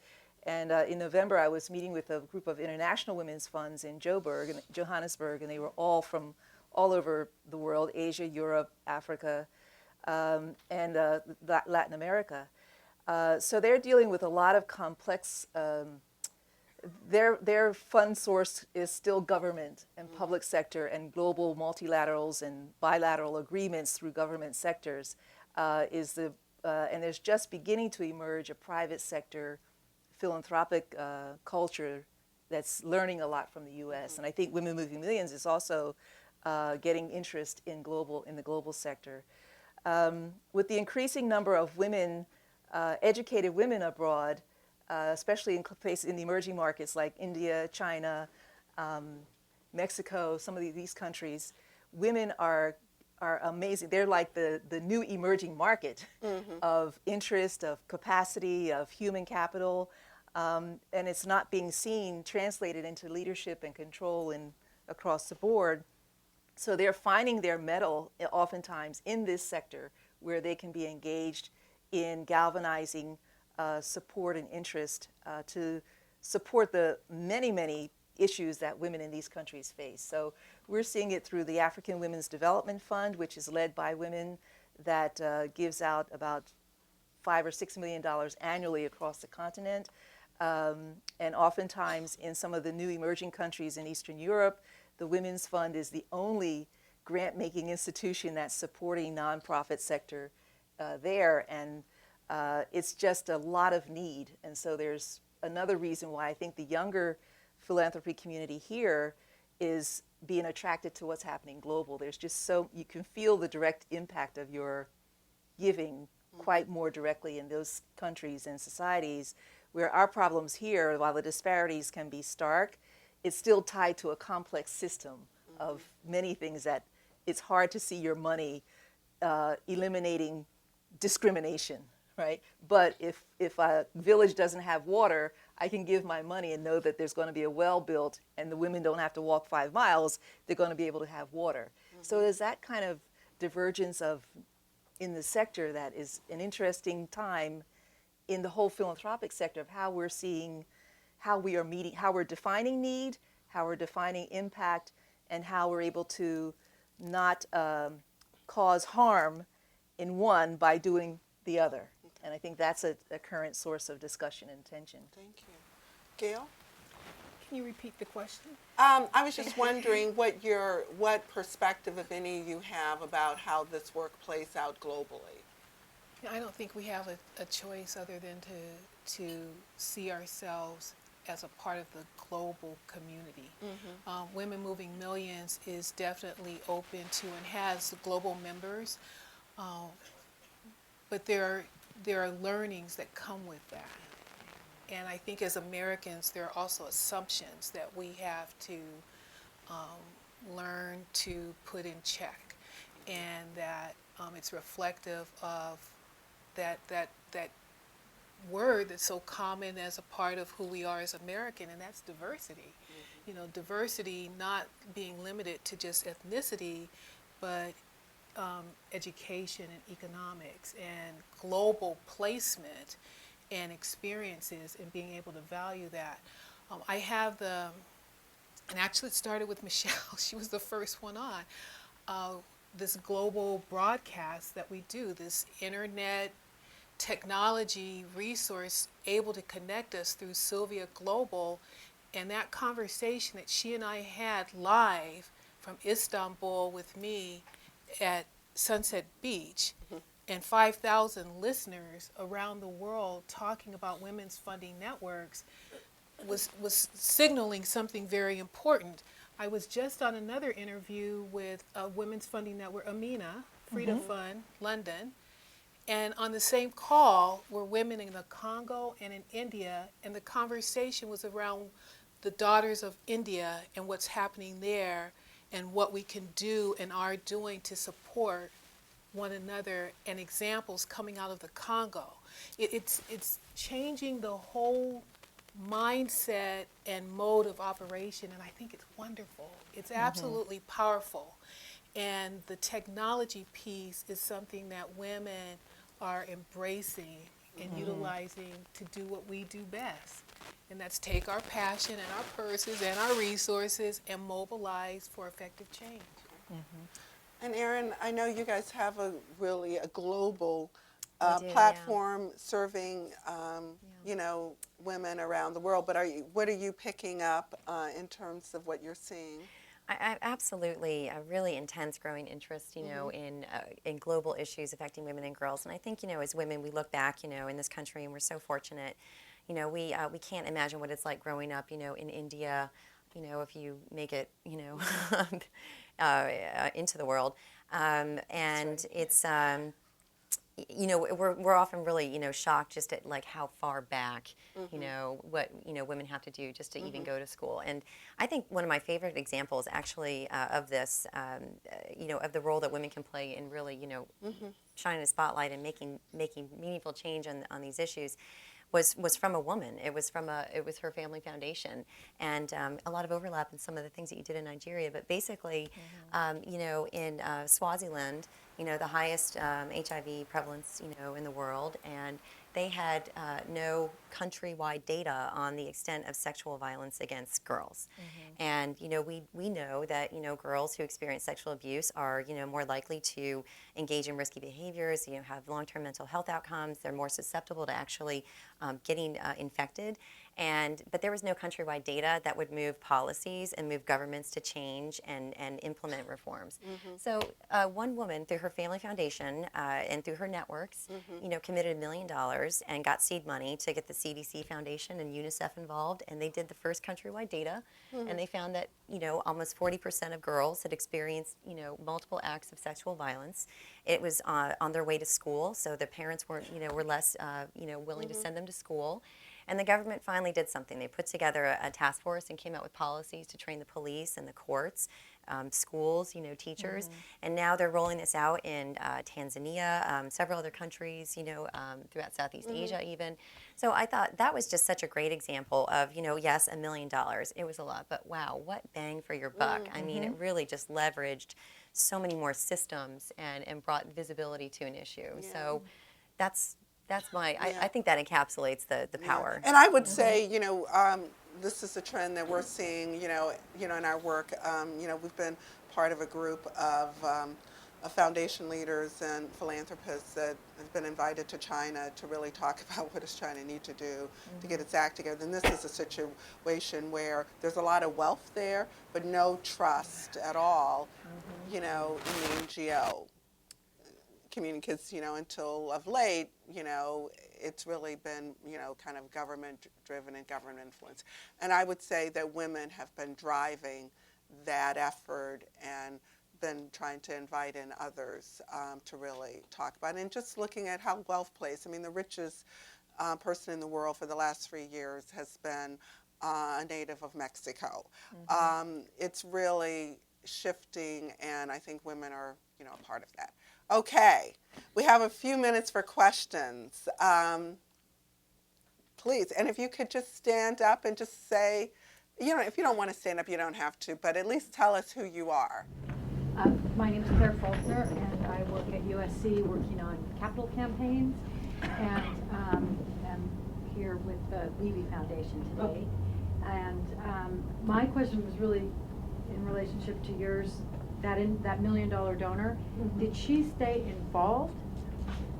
And in November, I was meeting with a group of international women's funds in Johannesburg, and they were all from all over the world, Asia, Europe, Africa, and Latin America. So they're dealing with a lot of complex, their fund source is still government and public sector and global multilaterals and bilateral agreements through government sectors and there's just beginning to emerge a private sector philanthropic culture that's learning a lot from the U.S. And I think Women Moving Millions is also getting interest in the global sector. With the increasing number of women, educated women abroad, especially in places in the emerging markets like India, China, Mexico, some of these countries, women are amazing. They're like the new emerging market of interest, of capacity, of human capital, and it's not being translated into leadership and control across the board. So they're finding their mettle oftentimes in this sector where they can be engaged in galvanizing support and interest to support the many, many issues that women in these countries face. So we're seeing it through the African Women's Development Fund, which is led by women, that gives out about $5 or $6 million annually across the continent. And oftentimes in some of the new emerging countries in Eastern Europe, the Women's Fund is the only grant-making institution that's supporting nonprofit sector there. And it's just a lot of need. And so there's another reason why I think the younger philanthropy community here is being attracted to what's happening global. There's just you can feel the direct impact of your giving quite more directly in those countries and societies, where our problems here, while the disparities can be stark, it's still tied to a complex system of many things that it's hard to see your money eliminating discrimination, right? But if a village doesn't have water, I can give my money and know that there's going to be a well built and the women don't have to walk 5 miles, they're going to be able to have water. So there's that kind of divergence in the sector that is an interesting time in the whole philanthropic sector of how we're seeing, how we are meeting, how we're defining need, how we're defining impact, and how we're able to not cause harm in one by doing the other. And I think that's a current source of discussion and tension. Thank you. Gail? Can you repeat the question? I was just wondering what perspective, if any, you have about how this work plays out globally. I don't think we have a choice other than to see ourselves as a part of the global community. Women Moving Millions is definitely open to and has global members, but there are learnings that come with that. And I think as Americans, there are also assumptions that we have to learn to put in check, and that it's reflective of that word that's so common as a part of who we are as American, and that's diversity. You know, diversity not being limited to just ethnicity, but education and economics and global placement and experiences, and being able to value that. I have and actually it started with Michele, she was the first one on, this global broadcast that we do, this internet technology resource able to connect us through Sylvia Global, and that conversation that she and I had live from Istanbul with me at Sunset Beach, and 5,000 listeners around the world talking about women's funding networks was signaling something very important. I was just on another interview with a women's funding network, Amina, Freedom Fund, London, and on the same call were women in the Congo and in India, and the conversation was around the daughters of India and what's happening there and what we can do and are doing to support one another, and examples coming out of the Congo. It's changing the whole mindset and mode of operation, and I think it's wonderful. It's absolutely powerful. And the technology piece is something that women are embracing and utilizing to do what we do best. And that's take our passion and our purses and our resources and mobilize for effective change. And Erin, I know you guys have a global We do, platform serving, women around the world. But what are you picking up in terms of what you're seeing? I absolutely a really intense growing interest, in global issues affecting women and girls. And I think, as women, we look back, in this country, and we're so fortunate. We can't imagine what it's like growing up, in India, if you make it, into the world. And right. it's, we're often really, shocked just at like how far back, what, women have to do just to even go to school. And I think one of my favorite examples actually of this, of the role that women can play in really, shining a spotlight and making meaningful change on these issues was from a woman. It was her family foundation, and a lot of overlap in some of the things that you did in Nigeria. But basically, in Swaziland, the highest HIV prevalence, in the world, and they had no countrywide data on the extent of sexual violence against girls. And we know that girls who experience sexual abuse are more likely to engage in risky behaviors, have long-term mental health outcomes. They're more susceptible to actually getting infected. But there was no countrywide data that would move policies and move governments to change and implement reforms. So one woman, through her family foundation and through her networks, committed $1 million and got seed money to get the CDC Foundation and UNICEF involved, and they did the first countrywide data, and they found that almost 40% of girls had experienced multiple acts of sexual violence. It was on their way to school, so the parents were less willing to send them to school. And the government finally did something. They put together a task force and came out with policies to train the police and the courts, schools, teachers. And now they're rolling this out in Tanzania, several other countries, throughout Southeast Asia even. So I thought that was just such a great example of, yes, $1 million. It was a lot, but wow, what bang for your buck. I mean, it really just leveraged so many more systems and brought visibility to an issue. Yeah. So that's That's my, Yeah. I think that encapsulates the Yeah. power. And I would say, this is a trend that we're seeing, in our work. We've been part of a group of foundation leaders and philanthropists that have been invited to China to really talk about what does China need to do to get its act together. And this is a situation where there's a lot of wealth there, but no trust at all, in the NGO community, because until of late, it's really been kind of government driven and government influence. And I would say that women have been driving that effort and been trying to invite in others to really talk about it. And just looking at how wealth plays. I mean, the richest person in the world for the last 3 years has been a native of Mexico. It's really shifting, and I think women are a part of that. Okay, we have a few minutes for questions. Please, and if you could just stand up and just say, if you don't want to stand up, you don't have to, but at least tell us who you are. My name is Claire Faulkner, and I work at USC working on capital campaigns, and I'm here with the Levy Foundation today. And my question was really in relationship to yours, that $1 million donor. Did she stay involved?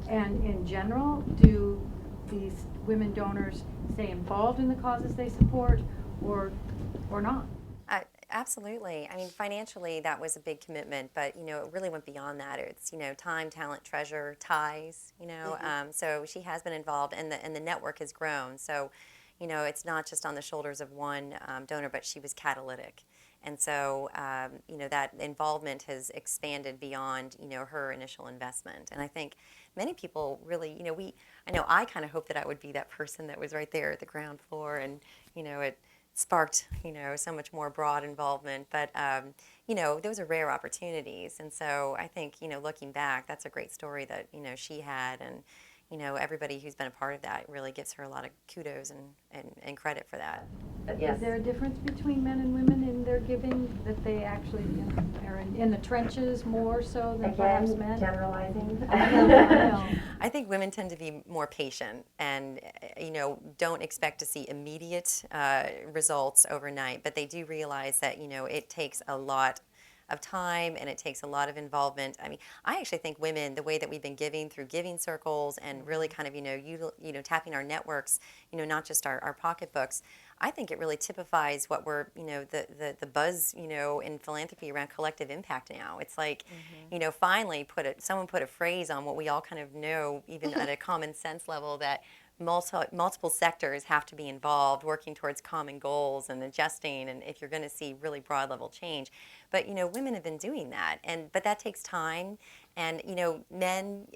And in general, do these women donors stay involved in the causes they support, or not? Absolutely. I mean, financially, that was a big commitment, but, it really went beyond that. It's, time, talent, treasure, ties, so she has been involved, and the network has grown. So, it's not just on the shoulders of one donor, but she was catalytic. And so, that involvement has expanded beyond, her initial investment. And I think many people really, I know I kind of hoped that I would be that person that was right there at the ground floor, and, it sparked, so much more broad involvement. But, those are rare opportunities. And so I think, looking back, that's a great story that, she had. And, everybody who's been a part of that really gives her a lot of kudos and credit for that. But yes. Is there a difference between men and women in their giving, that they actually are in the trenches more so than perhaps men? Generalizing. I know. I think women tend to be more patient and, don't expect to see immediate results overnight, but they do realize that, it takes a lot of time and it takes a lot of involvement. I mean, I actually think women, the way that we've been giving through giving circles and really kind of, tapping our networks, not just our pocketbooks, I think it really typifies what we're, the buzz, in philanthropy around collective impact now. It's like, finally someone put a phrase on what we all kind of know, even at a common sense level, that multiple sectors have to be involved, working towards common goals and adjusting, and if you're going to see really broad level change. But women have been doing that, but that takes time. And men,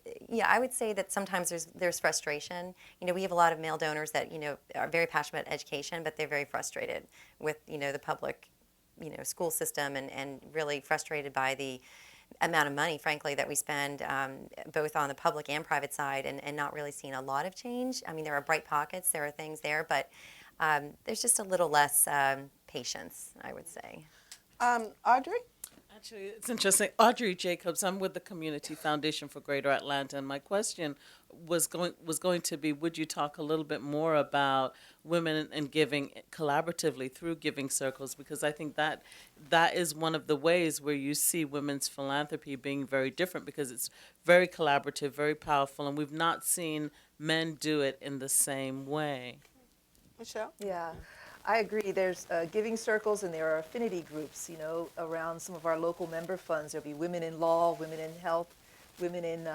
I would say that sometimes there's frustration. We have a lot of male donors that are very passionate about education, but they're very frustrated with the public school system, and really frustrated by the amount of money, frankly, that we spend both on the public and private side, and not really seeing a lot of change. I mean, there are bright pockets, there are things there, but there's just a little less patience, I would say. Audrey? Actually, it's interesting. Audrey Jacobs, I'm with the Community Foundation for Greater Atlanta, and my question was going to be, would you talk a little bit more about women and giving collaboratively through giving circles? Because I think that is one of the ways where you see women's philanthropy being very different, because it's very collaborative, very powerful, and we've not seen men do it in the same way. Michele? Yeah, I agree. There's giving circles, and there are affinity groups, around some of our local member funds. There'll be women in law, women in health, women in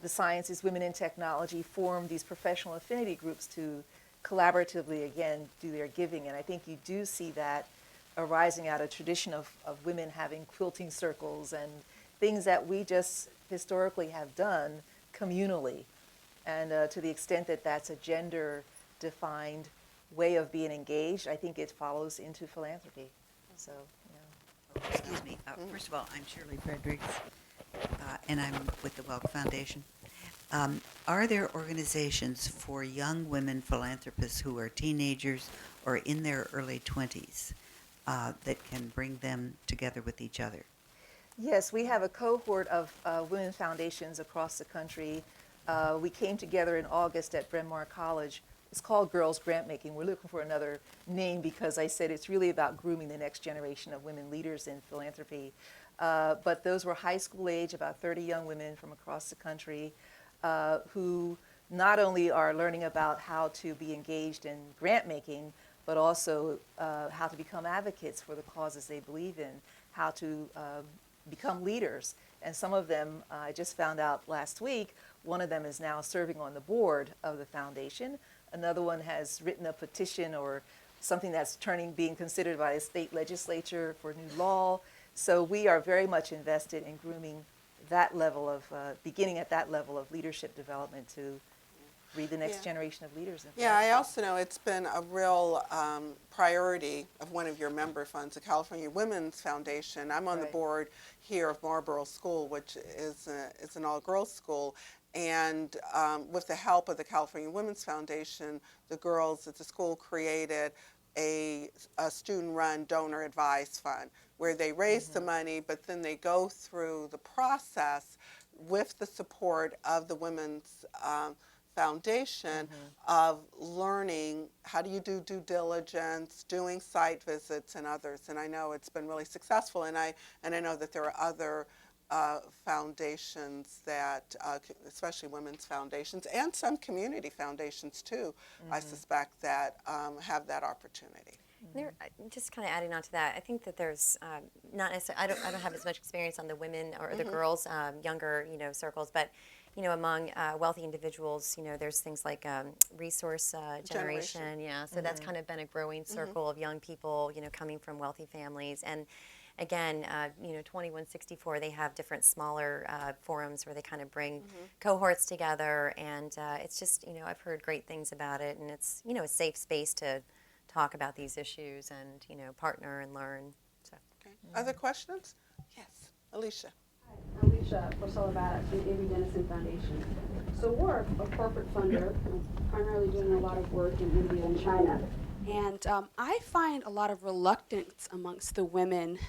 the sciences, women in technology, form these professional affinity groups to collaboratively, again, do their giving. And I think you do see that arising out of a tradition of women having quilting circles and things that we just historically have done communally. And to the extent that that's a gender-defined way of being engaged, I think it follows into philanthropy. So, Excuse me. First of all, I'm Shirley Fredericks, and I'm with the Belk Foundation. Are there organizations for young women philanthropists who are teenagers or in their early 20s that can bring them together with each other? yes, we have a cohort of women foundations across the country. We came together in August at Bryn Mawr College. It's called Girls Grant Making. We're looking for another name because I said it's really about grooming the next generation of women leaders in philanthropy. But those were high school age, about 30 young women from across the country who not only are learning about how to be engaged in grant making, but also how to become advocates for the causes they believe in, how to become leaders. And some of them, I just found out last week, one of them is now serving on the board of the foundation. Another one has written a petition or something that's being considered by the state legislature for new law. So we are very much invested in grooming that level of, beginning at that level of leadership development to breed the next generation of leaders. Yeah, I also know it's been a real priority of one of your member funds, the California Women's Foundation. I'm on the board here of Marlborough School, which is an all-girls school. And with the help of the California Women's Foundation, the girls at the school created a student-run donor advised fund where they raise the money, but then they go through the process with the support of the Women's Foundation of learning how do you do due diligence, doing site visits and others. And I know it's been really successful, and I know that there are other foundations that, especially women's foundations and some community foundations too, I suspect that have that opportunity. There, just kind of adding on to that, I think that there's not necessarily, I don't have as much experience on the women or the girls, younger, circles, but, among wealthy individuals, there's things like resource generation. Yeah, so that's kind of been a growing circle of young people, coming from wealthy families. And again, 2164, they have different smaller forums where they kind of bring cohorts together, and it's just, I've heard great things about it, and it's, a safe space to talk about these issues and, partner and learn. So. Okay. Other questions? Yes, Alicia. Hi, Alicia Porcello-Bada from the Avery Dennison Foundation. So we're a corporate funder, primarily doing a lot of work in India and China. And I find a lot of reluctance amongst the women,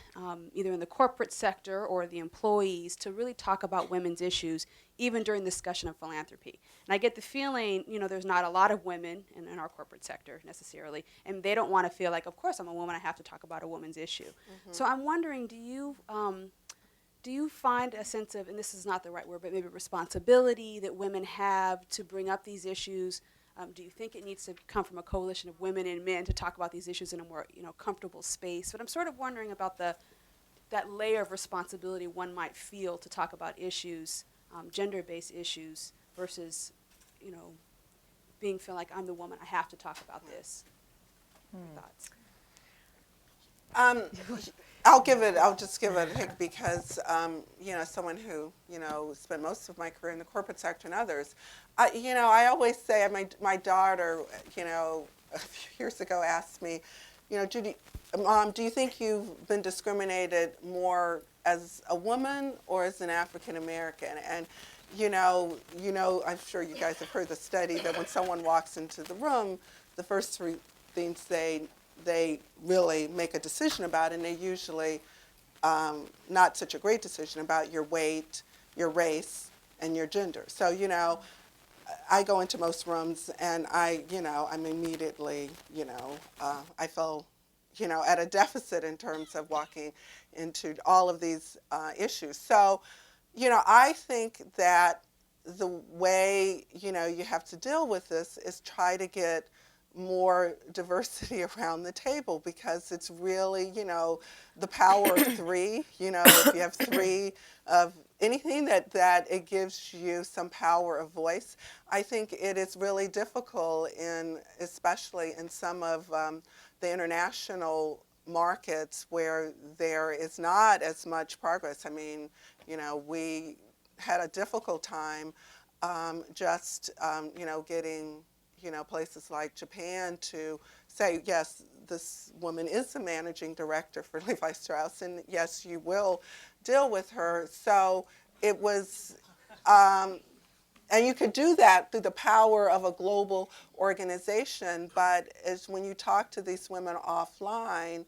either in the corporate sector or the employees, to really talk about women's issues, even during discussion of philanthropy. And I get the feeling, there's not a lot of women in our corporate sector necessarily, and they don't want to feel like, of course, I'm a woman, I have to talk about a woman's issue. So I'm wondering, do you find a sense of, and this is not the right word, but maybe responsibility that women have to bring up these issues? Do you think it needs to come from a coalition of women and men to talk about these issues in a more comfortable space? But I'm sort of wondering about that layer of responsibility one might feel to talk about issues, gender-based issues, versus feel like I'm the woman, I have to talk about this. Thoughts? I'll just give it a hit because, someone who, spent most of my career in the corporate sector and others, I always say, my daughter, a few years ago asked me, Judy, Mom, do you think you've been discriminated more as a woman or as an African American? And, I'm sure you guys have heard the study that when someone walks into the room, the first three things they really make a decision about, and they usually not such a great decision about your weight, your race, and your gender. So, I go into most rooms and I'm immediately, I feel, at a deficit in terms of walking into all of these issues. So, I think that the way, you have to deal with this is try to get more diversity around the table, because it's really, the power of three. If you have three of anything that it gives you some power of voice. I think it is really difficult especially in some of the international markets where there is not as much progress. I mean, we had a difficult time getting places like Japan to say, yes, this woman is the managing director for Levi Strauss, and yes, you will deal with her. So it was, and you could do that through the power of a global organization, but when you talk to these women offline,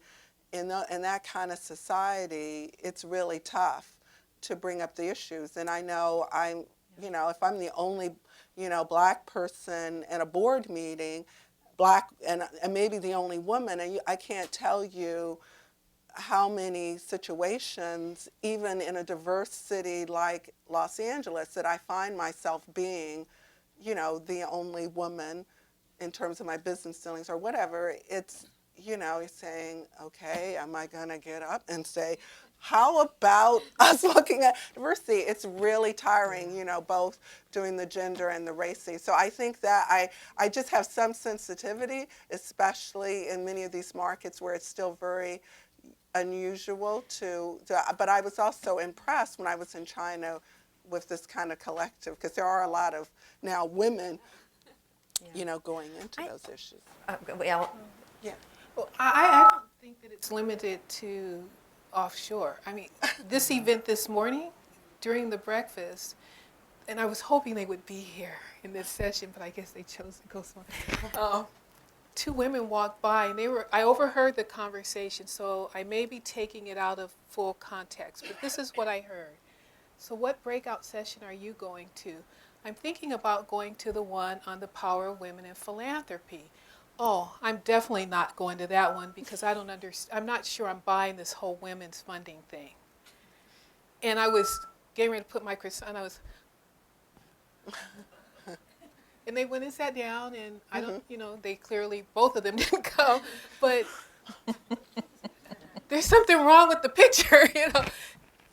in that kind of society, it's really tough to bring up the issues. And I know if I'm the only Black person in a board meeting, Black, and maybe the only woman, and I can't tell you how many situations, even in a diverse city like Los Angeles, that I find myself being, the only woman in terms of my business dealings or whatever. It's, you're saying, okay, am I going to get up and say, how about us looking at diversity? It's really tiring, both doing the gender and the race thing. So I think that I just have some sensitivity, especially in many of these markets where it's still very unusual but I was also impressed when I was in China with this kind of collective, because there are a lot of now women, going into those issues. Well, Yeah. Well, I don't think that it's limited to offshore. I mean, this event this morning during the breakfast, and I was hoping they would be here in this session, but I guess they chose to go somewhere. Two women walked by, and I overheard the conversation, so I may be taking it out of full context, but this is what I heard. So what breakout session are you going to? I'm thinking about going to the one on the power of women in philanthropy. Oh, I'm definitely not going to that one because I'm not sure I'm buying this whole women's funding thing. And I was getting ready to put my croissant, and they went and sat down, and I don't, they clearly, both of them didn't come, but there's something wrong with the picture,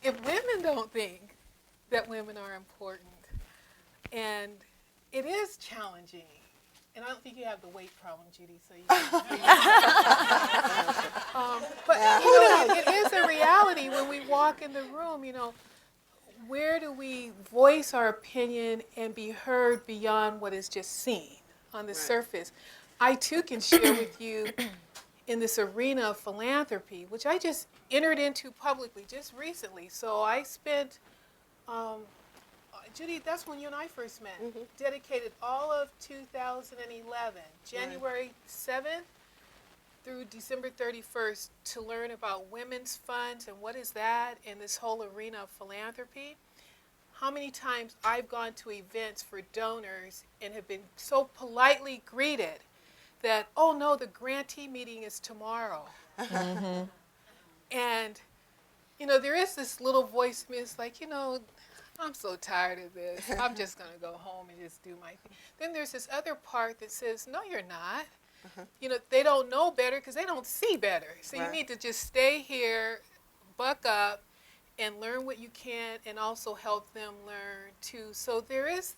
If women don't think that women are important, and it is challenging, and I don't think you have the weight problem, Judy, so you but, it is a reality when we walk in the room, where do we voice our opinion and be heard beyond what is just seen on the surface? I, too, can share with you in this arena of philanthropy, which I just entered into publicly just recently. So I spent, Judy, that's when you and I first met, dedicated all of 2011, January 7th through December 31st, to learn about women's funds and what is that in this whole arena of philanthropy. How many times I've gone to events for donors and have been so politely greeted that, oh no, the grantee meeting is tomorrow. And, there is this little voice in me that's like, I'm so tired of this. I'm just going to go home and just do my thing. Then there's this other part that says, no, you're not. They don't know better because they don't see better. So you need to just stay here, buck up, and learn what you can, and also help them learn too. So there is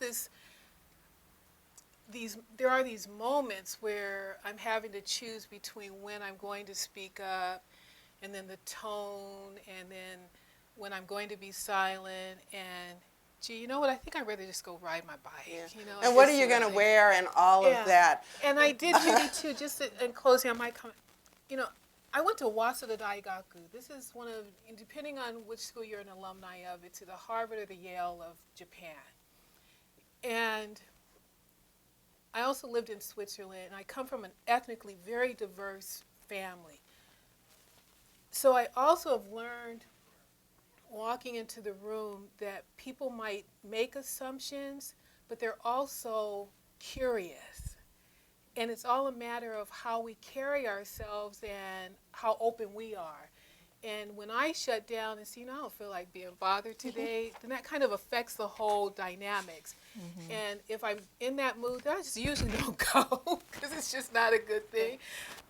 there are these moments where I'm having to choose between when I'm going to speak up, and then the tone, and then when I'm going to be silent, and gee, you know what? I think I'd rather just go ride my bike. And what are you going to wear and all of that? And I did, Judy, too, just in closing, I might comment. I went to Waseda Daigaku. This is one of, depending on which school you're an alumni of, it's the Harvard or the Yale of Japan. And I also lived in Switzerland, and I come from an ethnically very diverse family. So I also have learned, walking into the room, that people might make assumptions, but they're also curious. And it's all a matter of how we carry ourselves and how open we are. And when I shut down and see, I don't feel like being bothered today, then that kind of affects the whole dynamics. And if I'm in that mood, then I just usually don't go because it's just not a good thing.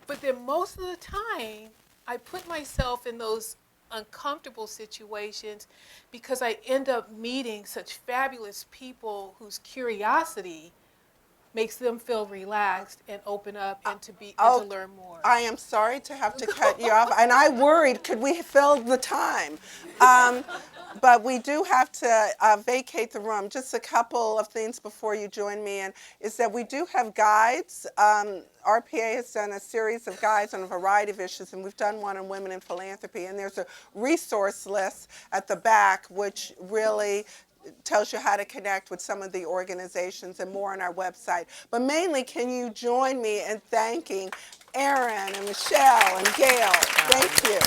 But then most of the time, I put myself in those uncomfortable situations because I end up meeting such fabulous people whose curiosity makes them feel relaxed and open up and to learn more. I am sorry to have to cut you off, and I worried, could we fill the time? But we do have to vacate the room. Just a couple of things before you join me in is that we do have guides. RPA has done a series of guides on a variety of issues, and we've done one on women in philanthropy. And there's a resource list at the back which really tells you how to connect with some of the organizations and more on our website. But mainly, can you join me in thanking Erin and Michele and Gael? Thank you.